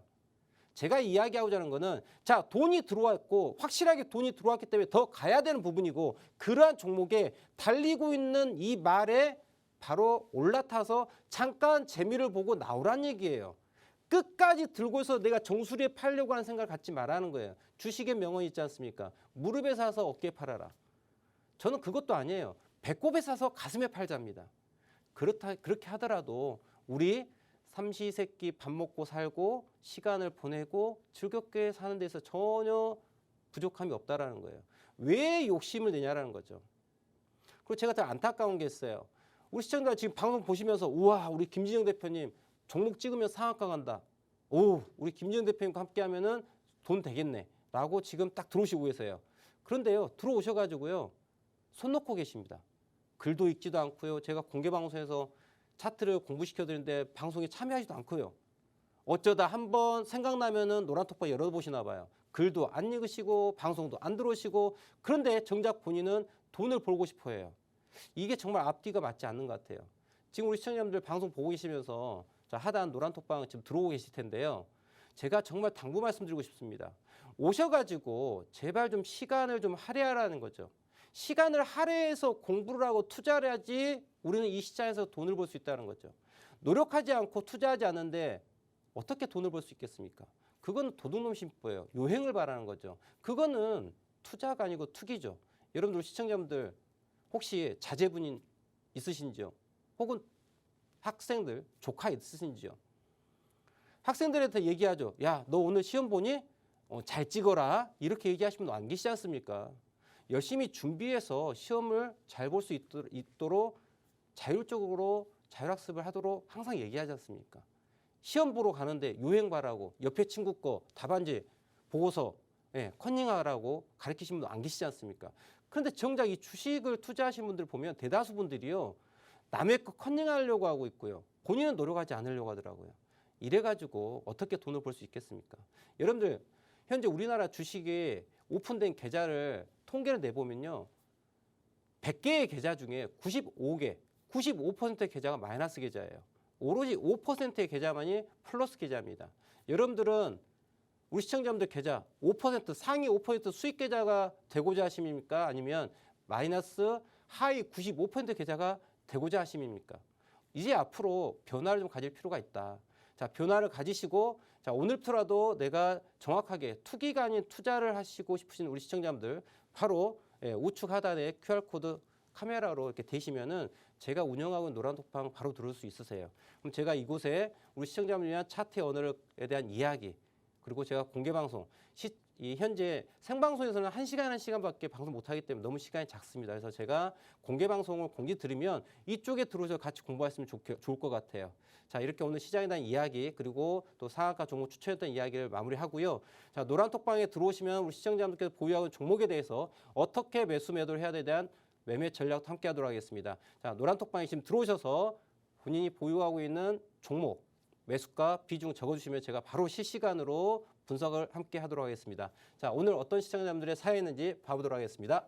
제가 이야기하고자 하는 거는 자, 돈이 들어왔고 확실하게 돈이 들어왔기 때문에 더 가야 되는 부분이고 그러한 종목에 달리고 있는 이 말에 바로 올라타서 잠깐 재미를 보고 나오란 얘기예요. 끝까지 들고서 내가 정수리에 팔려고 하는 생각을 갖지 말라는 거예요. 주식의 명언이 있지 않습니까? 무릎에 사서 어깨에 팔아라. 저는 그것도 아니에요. 배꼽에 사서 가슴에 팔자입니다. 그렇게 하더라도 우리 삼시세끼 밥 먹고 살고 시간을 보내고 즐겁게 사는 데서 전혀 부족함이 없다라는 거예요. 왜 욕심을 내냐라는 거죠. 그리고 제가 더 안타까운 게 있어요. 우리 시청자 지금 방송 보시면서 우와 우리 김진영 대표님 종목 찍으면 상한가 간다. 오 우리 김진영 대표님과 함께하면은 돈 되겠네. 라고 지금 딱 들어오시고 계세요. 그런데요 들어오셔가지고요 손 놓고 계십니다. 글도 읽지도 않고요. 제가 공개 방송에서 차트를 공부시켜드리는데 방송에 참여하지도 않고요. 어쩌다 한번 생각나면은 노란톡방 열어보시나 봐요. 글도 안 읽으시고 방송도 안 들어오시고 그런데 정작 본인은 돈을 벌고 싶어 해요. 이게 정말 앞뒤가 맞지 않는 것 같아요. 지금 우리 시청자분들 방송 보고 계시면서 하단 노란톡방 지금 들어오고 계실 텐데요. 제가 정말 당부 말씀드리고 싶습니다. 오셔가지고 제발 좀 시간을 좀 할애하라는 거죠. 시간을 할애해서 공부를 하고 투자를 해야지 우리는 이 시장에서 돈을 벌 수 있다는 거죠. 노력하지 않고 투자하지 않는데 어떻게 돈을 벌 수 있겠습니까? 그건 도둑놈 심보예요. 요행을 바라는 거죠. 그거는 투자가 아니고 투기죠. 여러분들 시청자분들 혹시 자제분이 있으신지요? 혹은 학생들 조카 있으신지요? 학생들한테 얘기하죠. 야, 너 오늘 시험 보니? 잘 찍어라. 이렇게 얘기하시면 안 계시지 않습니까? 열심히 준비해서 시험을 잘 볼 수 있도록 자율적으로 자율학습을 하도록 항상 얘기하지 않습니까? 시험 보러 가는데 유행 바라고 옆에 친구 거 답안지 보고서 컨닝하라고 가르치시는 분 안 계시지 않습니까? 그런데 정작 이 주식을 투자하신 분들 보면 대다수 분들이요. 남의 거 컨닝하려고 하고 있고요. 본인은 노력하지 않으려고 하더라고요. 이래가지고 어떻게 돈을 벌 수 있겠습니까? 여러분들 현재 우리나라 주식에 오픈된 계좌를 통계를 내보면요. 100개의 계좌 중에 95개, 95%의 계좌가 마이너스 계좌예요. 오로지 5%의 계좌만이 플러스 계좌입니다. 여러분들은 우리 시청자분들 계좌 5% 상위 5% 수익 계좌가 되고자 하십니까? 아니면 마이너스 하위 95% 계좌가 되고자 하십니까? 이제 앞으로 변화를 좀 가질 필요가 있다. 자, 변화를 가지시고 자, 오늘부터라도 내가 정확하게 투기가 아닌 투자를 하시고 싶으신 우리 시청자분들 바로 우측 하단에 QR코드 카메라로 이렇게 대시면은 제가 운영하고 있는 노란톡방 바로 들어올 수 있으세요. 그럼 제가 이곳에 우리 시청자분들 위한 차트의 언어에 대한 이야기 그리고 제가 공개 방송 이 현재 생방송에서는 1시간밖에 방송 못하기 때문에 너무 시간이 작습니다. 그래서 제가 공개 방송을 공지 드리면 이쪽에 들어오셔서 같이 공부하시면 좋을 것 같아요. 자, 이렇게 오늘 시장에 대한 이야기 그리고 또 상한가 종목 추천했던 이야기를 마무리하고요. 자, 노란톡방에 들어오시면 우리 시청자분들께서 보유하는 종목에 대해서 어떻게 매수 매도를 해야 되에 대한 매매 전략도 함께 하도록 하겠습니다. 자, 노란톡방에 지금 들어오셔서 본인이 보유하고 있는 종목 매수가 비중 적어주시면 제가 바로 실시간으로 분석을 함께 하도록 하겠습니다. 자, 오늘 어떤 시청자분들의 사연인지 봐보도록 하겠습니다.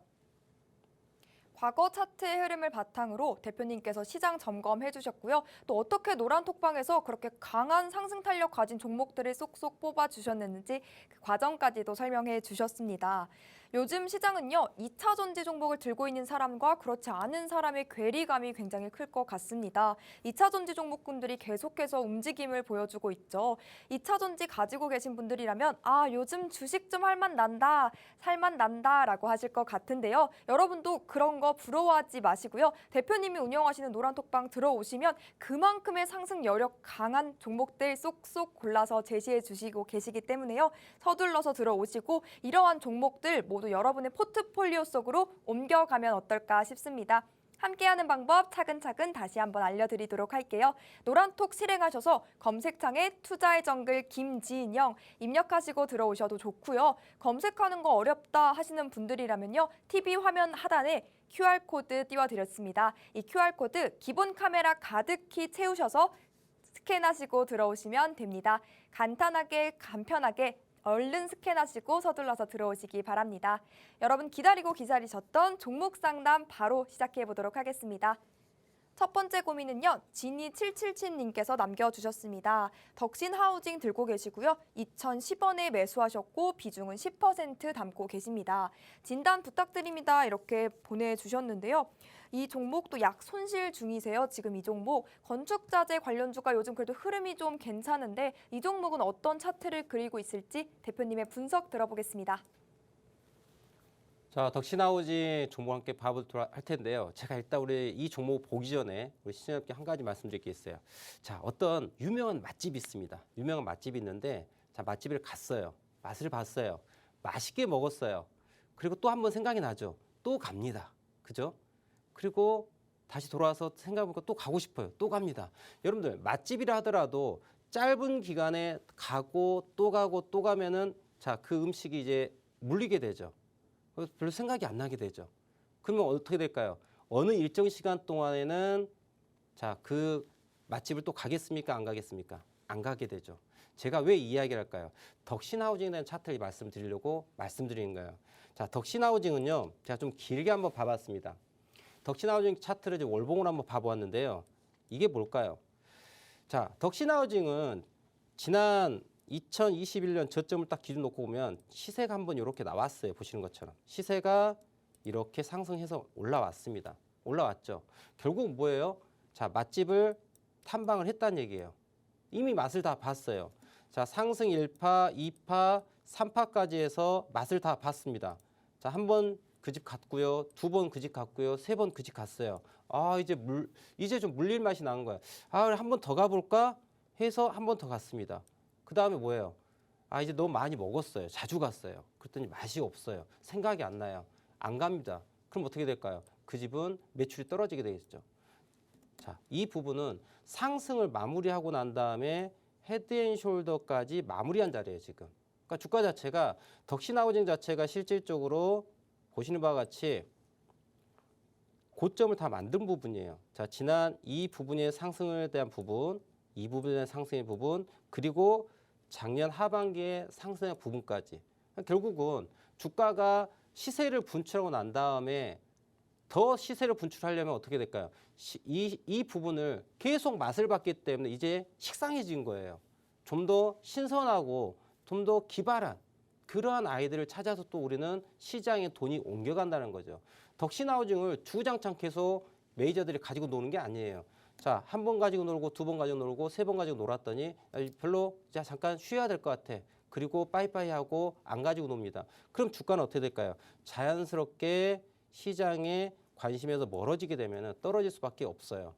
과거 차트의 흐름을 바탕으로 대표님께서 시장 점검해 주셨고요. 또 어떻게 노란톡방에서 그렇게 강한 상승 탄력 가진 종목들을 쏙쏙 뽑아 주셨는지 그 과정까지도 설명해 주셨습니다. 요즘 시장은요, 2차 전지 종목을 들고 있는 사람과 그렇지 않은 사람의 괴리감이 굉장히 클 것 같습니다. 2차 전지 종목군들이 계속해서 움직임을 보여주고 있죠. 2차 전지 가지고 계신 분들이라면 아, 요즘 주식 좀 할맛 난다, 살맛 난다라고 하실 것 같은데요. 여러분도 그런 거 부러워하지 마시고요. 대표님이 운영하시는 노란톡방 들어오시면 그만큼의 상승 여력 강한 종목들 쏙쏙 골라서 제시해 주시고 계시기 때문에요. 서둘러서 들어오시고 이러한 종목들 모두 여러분의 포트폴리오 속으로 옮겨가면 어떨까 싶습니다. 함께하는 방법 차근차근 다시 한번 알려드리도록 할게요. 노란톡 실행하셔서 검색창에 투자의 정글 김진영 입력하시고 들어오셔도 좋고요. 검색하는 거 어렵다 하시는 분들이라면요. TV 화면 하단에 QR코드 띄워드렸습니다. 이 QR코드 기본 카메라 가득히 채우셔서 스캔하시고 들어오시면 됩니다. 간단하게 간편하게 얼른 스캔하시고 서둘러서 들어오시기 바랍니다. 여러분 기다리셨던 종목 상담 바로 시작해 보도록 하겠습니다. 첫 번째 고민은요, 지니777님께서 남겨주셨습니다. 덕신하우징 들고 계시고요. 2,010원에 매수하셨고 비중은 10% 담고 계십니다. 진단 부탁드립니다. 이렇게 보내주셨는데요. 이 종목도 약 손실 중이세요. 지금 이 종목 건축자재 관련주가 요즘 그래도 흐름이 좀 괜찮은데 이 종목은 어떤 차트를 그리고 있을지 대표님의 분석 들어보겠습니다. 자, 덕신하우징 종목 함께 봐보도록 할 텐데요. 제가 일단 우리 이 종목 보기 전에 우리 시청자님께 한 가지 말씀드릴 게 있어요. 자, 어떤 유명한 맛집이 있습니다. 유명한 맛집이 있는데 자, 맛집을 갔어요. 맛을 봤어요. 맛있게 먹었어요. 그리고 또 한 번 생각이 나죠. 또 갑니다. 그죠? 그리고 다시 돌아와서 생각해보니까 또 가고 싶어요. 또 갑니다. 여러분들 맛집이라 하더라도 짧은 기간에 가고 또 가고 또 가면은 자, 그 음식이 이제 물리게 되죠. 별로 생각이 안 나게 되죠. 그러면 어떻게 될까요? 어느 일정 시간 동안에는 자, 그 맛집을 또 가겠습니까? 안 가겠습니까? 안 가게 되죠. 제가 왜 이 이야기를 할까요? 덕신하우징에 대한 차트를 말씀드리려고 말씀드리는 거예요. 자, 덕신하우징은요. 제가 좀 길게 한번 봐봤습니다. 덕신하우징 차트를 이제 월봉으로 한번 봐보았는데요. 이게 뭘까요? 자, 덕신하우징은 지난 2021년 저점을 딱 기준 놓고 보면 시세가 한번 이렇게 나왔어요. 보시는 것처럼. 시세가 이렇게 상승해서 올라왔습니다. 올라왔죠. 결국 뭐예요? 자, 맛집을 탐방을 했다는 얘기예요. 이미 맛을 다 봤어요. 자, 상승 1파, 2파, 3파까지 해서 맛을 다 봤습니다. 자, 한 번 그 집 갔고요. 두 번 그 집 갔고요. 세 번 그 집 갔어요. 아, 이제 좀 물릴 맛이 나는 거야. 아, 한 번 더 가볼까? 해서 한 번 더 갔습니다. 그 다음에 뭐예요? 아, 이제 너무 많이 먹었어요. 자주 갔어요. 그랬더니 맛이 없어요. 생각이 안 나요. 안 갑니다. 그럼 어떻게 될까요? 그 집은 매출이 떨어지게 되겠죠. 자, 이 부분은 상승을 마무리하고 난 다음에 헤드앤숄더까지 마무리한 자리예요, 지금. 그러니까 주가 자체가 덕신하우징 자체가 실질적으로 보시는 바와 같이 고점을 다 만든 부분이에요. 자, 지난 이 부분의 상승에 대한 부분, 이 부분의 상승의 부분, 그리고 작년 하반기에 상승의 부분까지. 결국은 주가가 시세를 분출하고 난 다음에 더 시세를 분출하려면 어떻게 될까요? 이 부분을 계속 맛을 봤기 때문에 이제 식상해진 거예요. 좀 더 신선하고 좀 더 기발한 그러한 아이들을 찾아서 또 우리는 시장에 돈이 옮겨간다는 거죠. 덕신하우징을 주구장창 계속 메이저들이 가지고 노는 게 아니에요. 자, 한 번 가지고 놀고 두 번 가지고 놀고 세 번 가지고 놀았더니 별로 자, 잠깐 쉬어야 될 것 같아. 그리고 빠이빠이 하고 안 가지고 놉니다. 그럼 주가는 어떻게 될까요? 자연스럽게 시장에 관심에서 멀어지게 되면 떨어질 수밖에 없어요.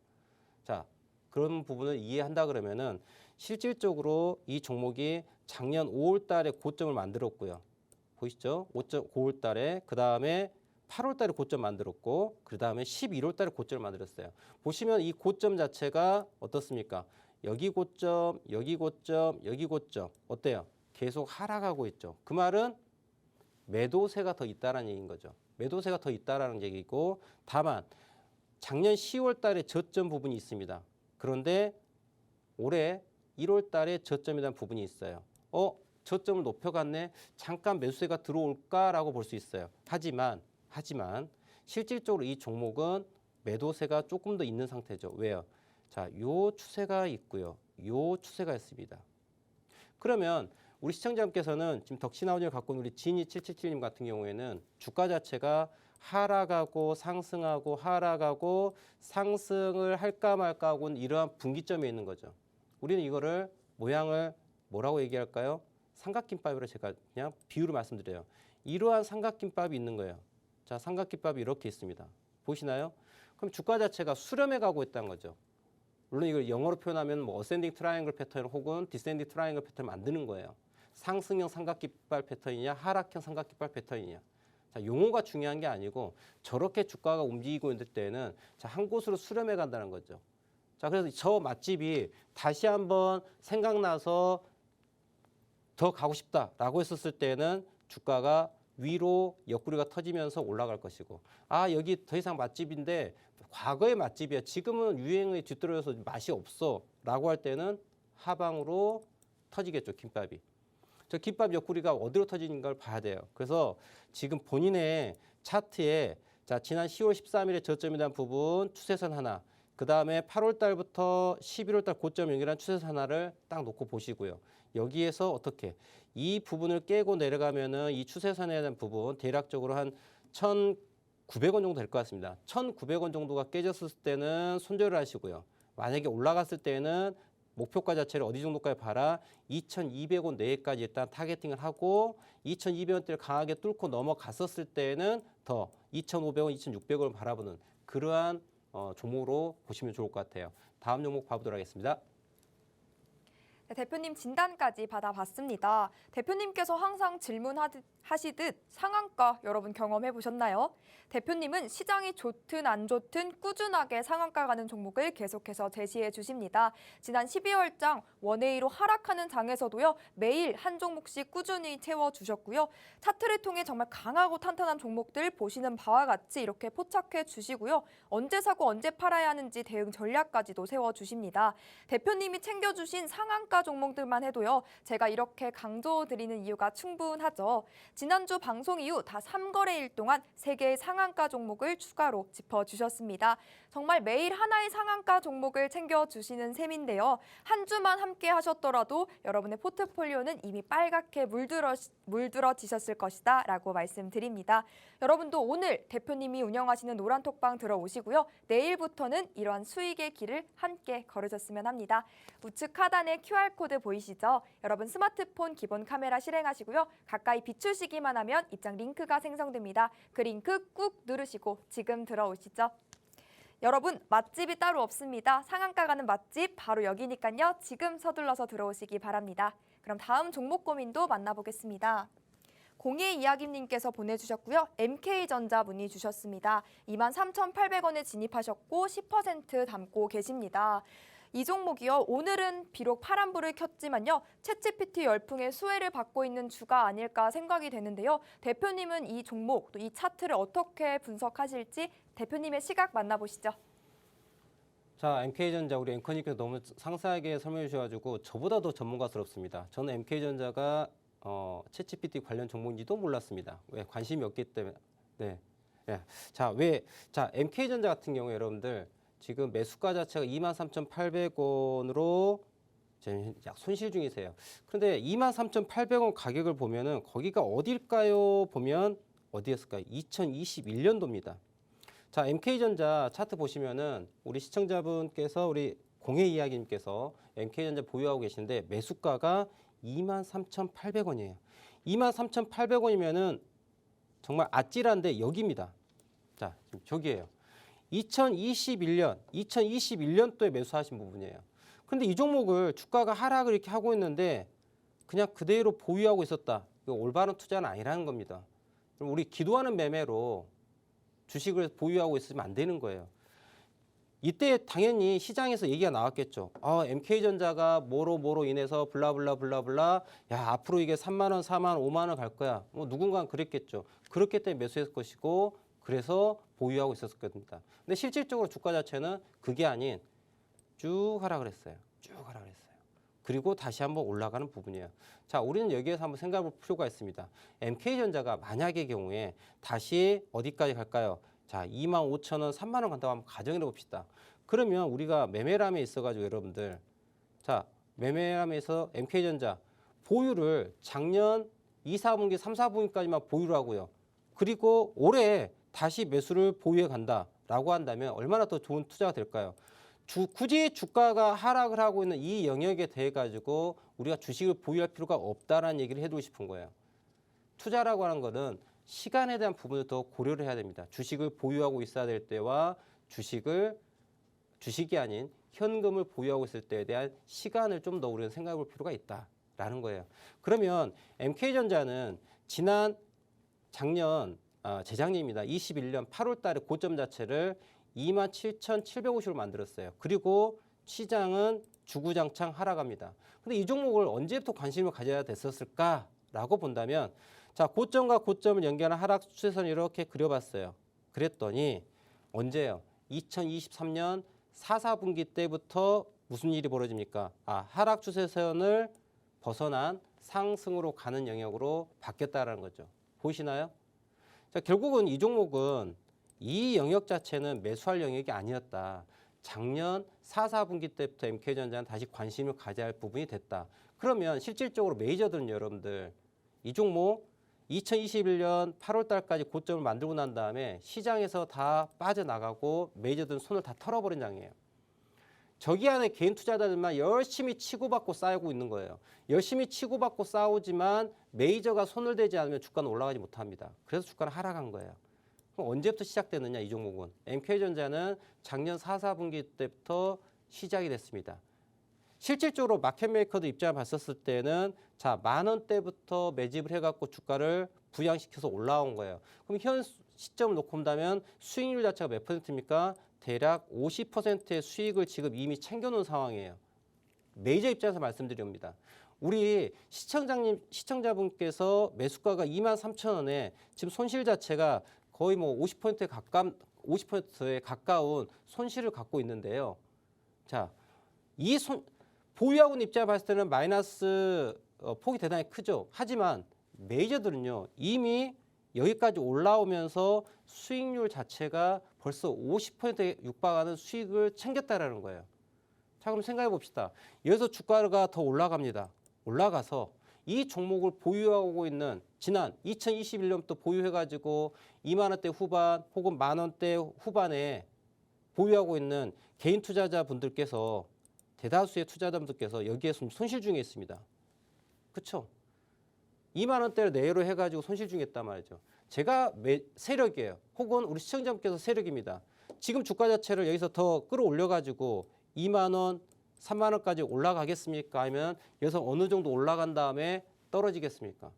자, 그런 부분을 이해한다 그러면은 실질적으로 이 종목이 작년 5월 달에 고점을 만들었고요. 보이시죠? 5월 달에 그 다음에 8월 달에 고점 만들었고 그 다음에 11월 달에 고점을 만들었어요. 보시면 이 고점 자체가 어떻습니까? 여기 고점, 여기 고점, 여기 고점 어때요? 계속 하락하고 있죠. 그 말은 매도세가 더 있다라는 얘기인 거죠. 매도세가 더 있다라는 얘기고 다만 작년 10월 달에 저점 부분이 있습니다. 그런데 올해 1월 달에 저점에 대한 부분이 있어요. 저점을 높여갔네. 잠깐 매수세가 들어올까라고 볼 수 있어요. 하지만 실질적으로 이 종목은 매도세가 조금 더 있는 상태죠. 왜요? 자, 요 추세가 있고요. 요 추세가 있습니다. 그러면 우리 시청자님께서는 지금 덕신하우징을 갖고 있는 우리 지니777님 같은 경우에는 주가 자체가 하락하고 상승하고 하락하고 상승을 할까 말까 하고는 이러한 분기점에 있는 거죠. 우리는 이거를 모양을 뭐라고 얘기할까요? 삼각김밥으로 제가 그냥 비유를 말씀드려요. 이러한 삼각김밥이 있는 거예요. 자, 삼각김밥이 이렇게 있습니다. 보시나요? 그럼 주가 자체가 수렴해 가고 있다는 거죠. 물론 이걸 영어로 표현하면 뭐 어센딩 트라이앵글 패턴 혹은 디센딩 트라이앵글 패턴을 만드는 거예요. 상승형 삼각김밥 패턴이냐 하락형 삼각김밥 패턴이냐. 자, 용어가 중요한 게 아니고 저렇게 주가가 움직이고 있을 때는 자, 한 곳으로 수렴해 간다는 거죠. 자, 그래서 저 맛집이 다시 한번 생각나서 더 가고 싶다라고 했었을 때는 주가가 위로 옆구리가 터지면서 올라갈 것이고 아, 여기 더 이상 맛집인데 과거의 맛집이야. 지금은 유행에 뒤떨어져서 맛이 없어 라고 할 때는 하방으로 터지겠죠. 김밥이. 저 김밥 옆구리가 어디로 터지는가를 봐야 돼요. 그래서 지금 본인의 차트에 자, 지난 10월 13일에 저점에 대한 부분 추세선 하나, 그 다음에 8월 달부터 11월 달 고점 연결한 추세선 하나를 딱 놓고 보시고요. 여기에서 어떻게 이 부분을 깨고 내려가면은 이 추세선에 대한 부분 대략적으로 한 1,900원 정도 될 것 같습니다. 1,900원 정도가 깨졌을 때는 손절을 하시고요. 만약에 올라갔을 때는 목표가 자체를 어디 정도까지 봐라? 2,200원 내외까지 일단 타겟팅을 하고 2,200원대를 강하게 뚫고 넘어갔었을 때는 더 2,500원, 2,600원을 바라보는 그러한 종목으로 보시면 좋을 것 같아요. 다음 종목 봐보도록 하겠습니다. 네, 대표님 진단까지 받아봤습니다. 대표님께서 항상 질문하시듯 상한가 여러분 경험해 보셨나요? 대표님은 시장이 좋든 안 좋든 꾸준하게 상한가 가는 종목을 계속해서 제시해 주십니다. 지난 12월장 원웨이로 하락하는 장에서도요. 매일 한 종목씩 꾸준히 채워주셨고요. 차트를 통해 정말 강하고 탄탄한 종목들 보시는 바와 같이 이렇게 포착해 주시고요. 언제 사고 언제 팔아야 하는지 대응 전략까지도 세워주십니다. 대표님이 챙겨주신 상한가 종목들만 해도요. 제가 이렇게 강조드리는 이유가 충분하죠. 지난주 방송 이후 다 3거래일 동안 3개의 상한가 종목을 추가로 짚어주셨습니다. 정말 매일 하나의 상한가 종목을 챙겨주시는 셈인데요. 한 주만 함께 하셨더라도 여러분의 포트폴리오는 이미 빨갛게 물들어지셨을 것이다 라고 말씀드립니다. 여러분도 오늘 대표님이 운영하시는 노란톡방 들어오시고요. 내일부터는 이러한 수익의 길을 함께 걸으셨으면 합니다. 우측 하단에 QR코드 보이시죠? 여러분 스마트폰 기본 카메라 실행하시고요. 가까이 비추시기만 하면 입장 링크가 생성됩니다. 그 링크 꾹 누르시고 지금 들어오시죠. 여러분 맛집이 따로 없습니다. 상한가 가는 맛집 바로 여기니까요. 지금 서둘러서 들어오시기 바랍니다. 그럼 다음 종목 고민도 만나보겠습니다. 02이야기님께서 보내주셨고요. MK전자 문의 주셨습니다. 23,800원에 진입하셨고 10% 담고 계십니다. 이 종목이요. 오늘은 비록 파란불을 켰지만요. 챗GPT 열풍의 수혜를 받고 있는 주가 아닐까 생각이 되는데요. 대표님은 이 종목, 또 이 차트를 어떻게 분석하실지 대표님의 시각 만나보시죠. 자, MK전자 우리 앵커님께서 너무 상세하게 설명해 주셔가지고 저보다 더 전문가스럽습니다. 저는 MK전자가 챗GPT 관련 종목인지도 몰랐습니다. 왜 관심이 없기 때문에. 네. 네. 자, MK전자 같은 경우에 여러분들 지금 매수가 자체가 23,800원으로 약 손실 중이세요. 그런데 23,800원 가격을 보면은 거기가 어딜까요? 보면 어디였을까요? 2021년도입니다. 자, MK전자 차트 보시면은 우리 시청자분께서 우리 공예 이야기님께서 MK전자 보유하고 계신데 매수가가 23,800원이에요. 23,800원이면은 정말 아찔한데 여기입니다. 자, 지금 저기예요. 2021년도에 매수하신 부분이에요. 근데 이 종목을 주가가 하락을 이렇게 하고 있는데 그냥 그대로 보유하고 있었다. 이거 올바른 투자는 아니라는 겁니다. 그럼 우리 기도하는 매매로 주식을 보유하고 있으면 안 되는 거예요. 이때 당연히 시장에서 얘기가 나왔겠죠. MK전자가 뭐로 인해서 블라블라 야 앞으로 이게 3만 원, 4만 원, 5만 원 갈 거야. 뭐 누군가는 그랬겠죠. 그렇기 때문에 매수했을 것이고 그래서 보유하고 있었을 겁니다. 근데 실질적으로 주가 자체는 그게 아닌 쭉 하락을 했어요. 쭉 하락을 했어요. 그리고 다시 한번 올라가는 부분이에요. 자, 우리는 여기에서 한번 생각해 볼 필요가 있습니다. MK전자가 만약의 경우에 다시 어디까지 갈까요? 자, 25,000원, 3만 원 간다고 한번 가정해 봅시다. 그러면 우리가 매매람에 있어가지고 여러분들, 자, 매매람에서 MK전자 보유를 작년 2, 4분기, 3, 4분기까지만 보유를 하고요. 그리고 올해 다시 매수를 보유해 간다라고 한다면 얼마나 더 좋은 투자가 될까요? 굳이 주가가 하락을 하고 있는 이 영역에 대해 가지고 우리가 주식을 보유할 필요가 없다라는 얘기를 해두고 싶은 거예요. 투자라고 하는 거는 시간에 대한 부분을 더 고려를 해야 됩니다. 주식을 보유하고 있어야 될 때와 주식이 아닌 현금을 보유하고 있을 때에 대한 시간을 좀 더 우리는 생각해 볼 필요가 있다라는 거예요. 그러면 MK전자는 재작년입니다. 21년 8월 달에 고점 자체를 27,750으로 만들었어요. 그리고 시장은 주구장창 하락합니다. 근데 이 종목을 언제부터 관심을 가져야 됐었을까라고 본다면 자, 고점과 고점을 연결한 하락 추세선을 이렇게 그려봤어요. 그랬더니 언제요? 2023년 4, 4분기 때부터 무슨 일이 벌어집니까? 하락 추세선을 벗어난 상승으로 가는 영역으로 바뀌었다는 거죠. 보이시나요? 자, 결국은 이 종목은 이 영역 자체는 매수할 영역이 아니었다. 작년 4, 4분기 때부터 MK전자는 다시 관심을 가져야 할 부분이 됐다. 그러면 실질적으로 메이저들은 여러분들 이 종목 2021년 8월 달까지 고점을 만들고 난 다음에 시장에서 다 빠져나가고 메이저들은 손을 다 털어버린 장이에요. 저기 안에 개인 투자자들만 열심히 치고받고 싸우고 있는 거예요. 열심히 치고받고 싸우지만 메이저가 손을 대지 않으면 주가는 올라가지 못합니다. 그래서 주가는 하락한 거예요. 그럼 언제부터 시작됐느냐 이 종목은. MK전자는 작년 4, 4분기 때부터 시작이 됐습니다. 실질적으로 마켓메이커들 입장을 봤었을 때는 자, 10,000원대부터 매집을 해갖고 주가를 부양시켜서 올라온 거예요. 그럼 현 시점을 놓고 본다면 수익률 자체가 몇 %입니까? 대략 50%의 수익을 지금 이미 챙겨놓은 상황이에요. 메이저 입장에서 말씀드립니다. 우리 시청자분께서 매수가가 23,000원에 지금 손실 자체가 거의 뭐 50%에 가까운 손실을 갖고 있는데요. 자, 보유하고 있는 입장을 봤을 때는 마이너스 폭이 대단히 크죠. 하지만 메이저들은요, 이미 여기까지 올라오면서 수익률 자체가 벌써 50%에 육박하는 수익을 챙겼다라는 거예요. 자, 그럼 생각해 봅시다. 여기서 주가가 더 올라갑니다. 올라가서 이 종목을 보유하고 있는 지난 2021년부터 보유해가지고 2만 원대 후반 혹은 10,000원대 후반에 보유하고 있는 개인 투자자분들께서 대다수의 투자자분들께서 여기에 손실 중에 있습니다. 그렇죠? 2만 원대를 내로 해가지고 손실 중에 있단 말이죠. 제가 세력이에요. 혹은 우리 시청자분께서 세력입니다. 지금 주가 자체를 여기서 더 끌어올려가지고 2만 원, 3만 원까지 올라가겠습니까? 아니면 여기서 어느 정도 올라간 다음에 떨어지겠습니까?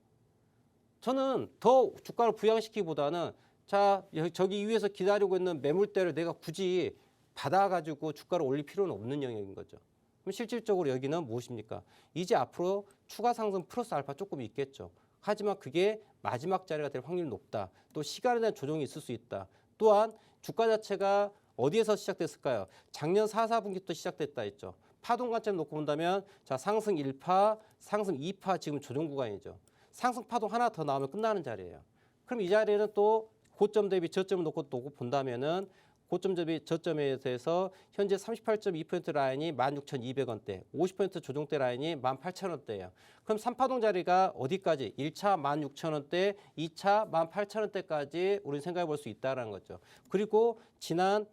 저는 더 주가를 부양시키기보다는 자, 저기 위에서 기다리고 있는 매물대를 내가 굳이 받아가지고 주가를 올릴 필요는 없는 영역인 거죠. 그럼 실질적으로 여기는 무엇입니까? 이제 앞으로 추가 상승 플러스 알파 조금 있겠죠. 하지만 그게 마지막 자리가 될 확률이 높다. 또 시간에 대한 조정이 있을 수 있다. 또한 주가 자체가 어디에서 시작됐을까요? 작년 4, 4분기부터 시작됐다 했죠. 파동 관점 놓고 본다면 자, 상승 1파, 상승 2파 지금 조정 구간이죠. 상승 파동 하나 더 나오면 끝나는 자리예요. 그럼 이 자리에는 또 고점 대비 저점을 놓고 본다면은 고점 대비 저점에 대해서 현재 38.2% 라인이 16,200원대, 50% 조정대 라인이 18,000원대예요. 그럼 3파동 자리가 어디까지? 1차 16,000원대, 2차 18,000원대까지 우리는 생각해 볼 수 있다는 거죠. 그리고 지난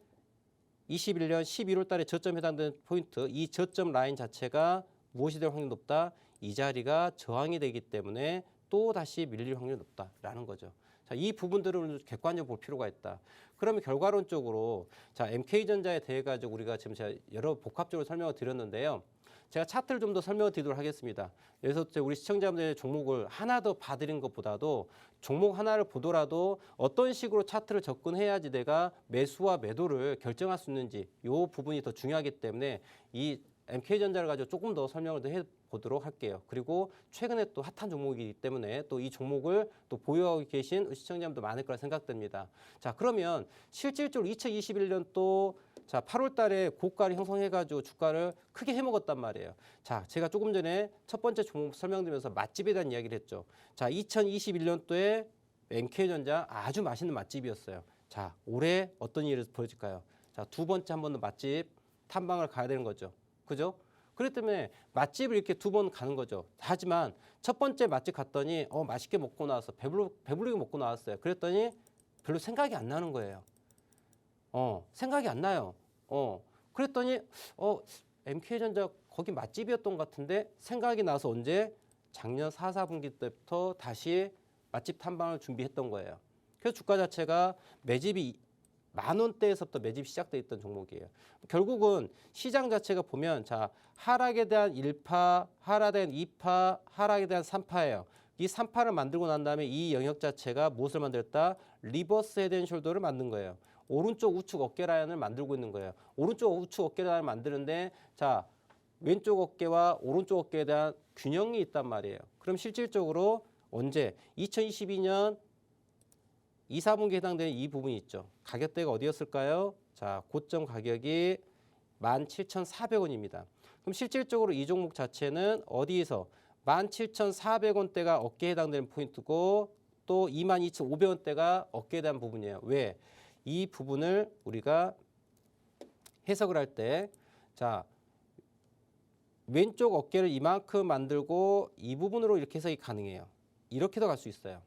21년 11월 달에 저점에 해당되는 포인트, 이 저점 라인 자체가 무엇이 될 확률이 높다? 이 자리가 저항이 되기 때문에 또 다시 밀릴 확률이 높다라는 거죠. 자, 이 부분들을 객관적으로 볼 필요가 있다. 그러면 결과론적으로 자, MK전자에 대해 가지고 우리가 지금 제가 여러 복합적으로 설명을 드렸는데요. 제가 차트를 좀 더 설명을 드리도록 하겠습니다. 그래서 우리 시청자분들의 종목을 하나 더 봐드린 것보다도 종목 하나를 보더라도 어떤 식으로 차트를 접근해야지 내가 매수와 매도를 결정할 수 있는지 이 부분이 더 중요하기 때문에 이 MK전자를 가지고 조금 더 설명을 더 해보도록 할게요. 그리고 최근에 또 핫한 종목이기 때문에 또 이 종목을 또 보유하고 계신 시청자분도 많을 거라 생각됩니다. 자, 그러면 실질적으로 2021년 또 자, 8월 달에 고가를 형성해가지고 주가를 크게 해먹었단 말이에요. 자, 제가 조금 전에 첫 번째 종목 설명드리면서 맛집에 대한 이야기를 했죠. 자, 2021년도에 MK전자 아주 맛있는 맛집이었어요. 자, 올해 어떤 일이 벌어질까요? 자, 두 번째 한 번 더 맛집 탐방을 가야 되는 거죠. 그죠? 그렇기 때문에 맛집을 이렇게 두 번 가는 거죠. 하지만 첫 번째 맛집 갔더니 맛있게 먹고 나왔어. 배부르게 먹고 나왔어요. 그랬더니 별로 생각이 안 나는 거예요. 생각이 안 나요. 그랬더니 MK전자 거기 맛집이었던 것 같은데 생각이 나서 언제? 작년 4, 4분기 때부터 다시 맛집 탐방을 준비했던 거예요. 그래서 주가 자체가 매집이 10,000원대에서부터 매집이 시작돼 있던 종목이에요. 결국은 시장 자체가 보면 자, 하락에 대한 1파, 하락에 대한 2파, 하락에 대한 3파예요. 이 3파를 만들고 난 다음에 이 영역 자체가 무엇을 만들었다? 리버스 헤드 앤 숄더를 만든 거예요. 오른쪽 우측 어깨 라인을 만들고 있는 거예요. 오른쪽 우측 어깨 라인을 만드는데 자, 왼쪽 어깨와 오른쪽 어깨에 대한 균형이 있단 말이에요. 그럼 실질적으로 언제? 2022년 2, 4분기에 해당되는 이 부분이 있죠. 가격대가 어디였을까요? 자, 고점 가격이 17,400원입니다. 그럼 실질적으로 이 종목 자체는 어디에서 17,400원대가 어깨에 해당되는 포인트고 또 22,500원대가 어깨에 대한 부분이에요. 왜? 이 부분을 우리가 해석을 할 때, 자, 왼쪽 어깨를 이만큼 만들고 이 부분으로 이렇게 해석이 가능해요. 이렇게도 갈 수 있어요.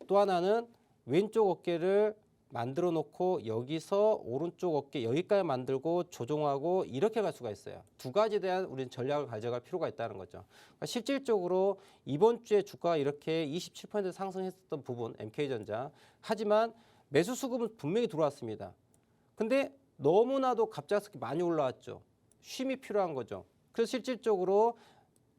또 하나는 왼쪽 어깨를 만들어 놓고 여기서 오른쪽 어깨 여기까지 만들고 조정하고 이렇게 갈 수가 있어요. 두 가지에 대한 우리는 전략을 가져갈 필요가 있다는 거죠. 그러니까 실질적으로 이번 주에 주가가 이렇게 27% 상승했었던 부분, MK전자. 하지만 매수 수급은 분명히 들어왔습니다. 근데 너무나도 갑작스럽게 많이 올라왔죠. 쉼이 필요한 거죠. 그래서 실질적으로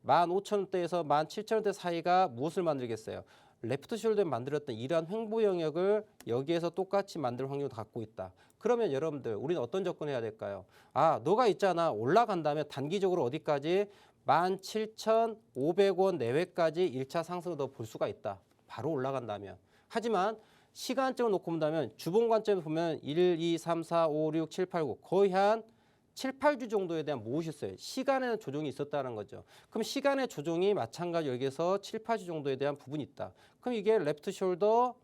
15,000원대에서 17,000원대 사이가 무엇을 만들겠어요? 레프트 숄더에 만들었던 이러한 횡보 영역을 여기에서 똑같이 만들 확률을 갖고 있다. 그러면 여러분들 우리는 어떤 접근을 해야 될까요? 아, 너가 있잖아. 올라간다면 단기적으로 어디까지? 17,500원 내외까지 1차 상승을 더 볼 수가 있다. 바로 올라간다면. 하지만 시간점을 놓고 본다면 주봉 관점에서 보면 1, 2, 3, 4, 5, 6, 7, 8, 9 거의 한 7, 8주 정도에 대한 무엇이 있어요? 시간에는 조정이 있었다는 거죠. 그럼 시간의 조정이 마찬가지 여기에서 7, 8주 정도에 대한 부분이 있다. 그럼 이게 레프트 숄더,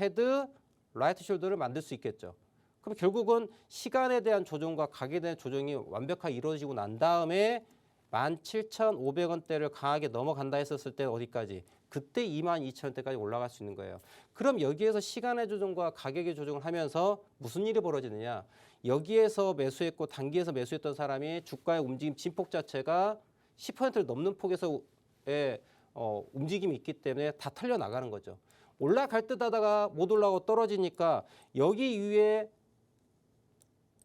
헤드, 라이트 숄더를 만들 수 있겠죠. 그럼 결국은 시간에 대한 조정과 가격에 대한 조정이 완벽하게 이루어지고 난 다음에 17,500원대를 강하게 넘어간다 했었을 때 어디까지? 그때 22,000원대까지 올라갈 수 있는 거예요. 그럼 여기에서 시간의 조정과 가격의 조정을 하면서 무슨 일이 벌어지느냐? 여기에서 매수했고 단기에서 매수했던 사람이 주가의 움직임 진폭 자체가 10%를 넘는 폭에서의 움직임이 있기 때문에 다 털려 나가는 거죠. 올라갈 듯 하다가 못 올라가고 떨어지니까 여기 위에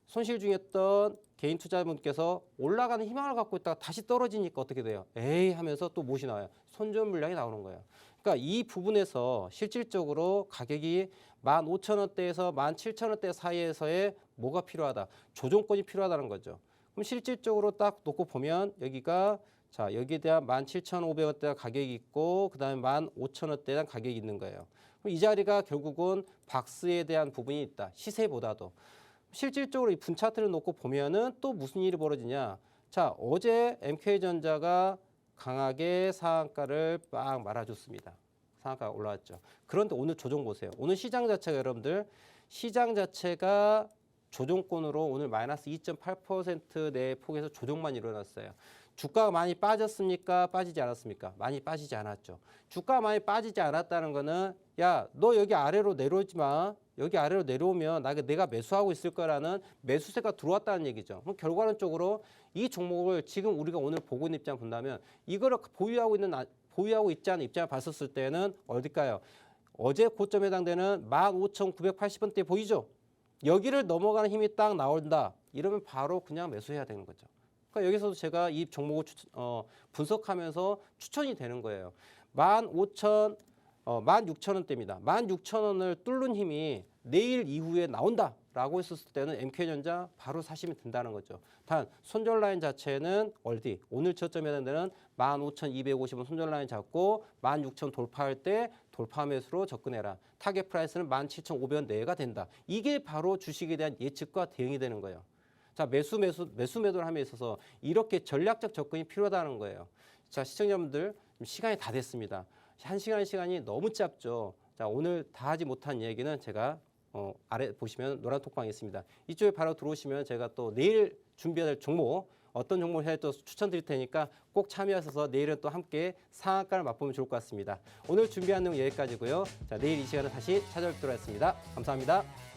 손실 중이었던 개인 투자분께서 올라가는 희망을 갖고 있다가 다시 떨어지니까 어떻게 돼요? 에이 하면서 또 무엇이 나와요? 손절 물량이 나오는 거예요. 그러니까 이 부분에서 실질적으로 가격이 15,000원대에서 17,000원대 사이에서의 뭐가 필요하다? 조정권이 필요하다는 거죠. 그럼 실질적으로 딱 놓고 보면 여기가 자 여기에 대한 17,500원대 가격이 있고 그 다음에 15,000원대에 대한 가격이 있는 거예요. 그럼 이 자리가 결국은 박스에 대한 부분이 있다. 시세보다도. 실질적으로 이 분 차트를 놓고 보면은 또 무슨 일이 벌어지냐. 자, 어제 MK전자가 강하게 상한가를 빡 말아줬습니다. 상한가가 올라왔죠. 그런데 오늘 조정 보세요. 오늘 시장 자체가 여러분들 시장 자체가 조정권으로 오늘 마이너스 2.8% 내 폭에서 조정만 일어났어요. 주가가 많이 빠졌습니까? 빠지지 않았습니까? 많이 빠지지 않았죠. 주가가 많이 빠지지 않았다는 거는 야, 너 여기 아래로 내려오지 마. 여기 아래로 내려오면 내가 매수하고 있을 거라는 매수세가 들어왔다는 얘기죠. 그럼 결과론적으로 이 종목을 지금 우리가 오늘 보고 있는 입장 본다면 이거를 보유하고 있지 않은 입장을 봤었을 때는 어딜까요? 어제 고점에 해당되는 15,980원대 보이죠? 여기를 넘어가는 힘이 딱 나온다. 이러면 바로 그냥 매수해야 되는 거죠. 그러니까 여기서도 제가 이 종목을 분석하면서 추천이 되는 거예요. 16,000원대입니다. 16,000원을 뚫는 힘이 내일 이후에 나온다라고 했었을 때는 MK전자 바로 사시면 된다는 거죠. 단 손절 라인 자체는 어디? 오늘 저점에 해당되는 15,250원 손절 라인 잡고 16,000 돌파할 때 돌파 매수로 접근해라. 타겟 프라이스는 17,500원 내외가 된다. 이게 바로 주식에 대한 예측과 대응이 되는 거예요. 자, 매수 매도를 함에 있어서 이렇게 전략적 접근이 필요하다는 거예요. 자, 시청자분들 시간이 다 됐습니다. 1시간의 시간이 너무 짧죠. 자, 오늘 다 하지 못한 이야기는 제가 아래 보시면 노란 톡방이 있습니다. 이쪽에 바로 들어오시면 제가 또 내일 준비할 종목 어떤 종목을 해야 또 추천드릴 테니까 꼭 참여하셔서 내일은 또 함께 상한가를 맛보면 좋을 것 같습니다. 오늘 준비한 내용 여기까지고요. 자, 내일 이 시간에 다시 찾아뵙도록 하겠습니다. 감사합니다.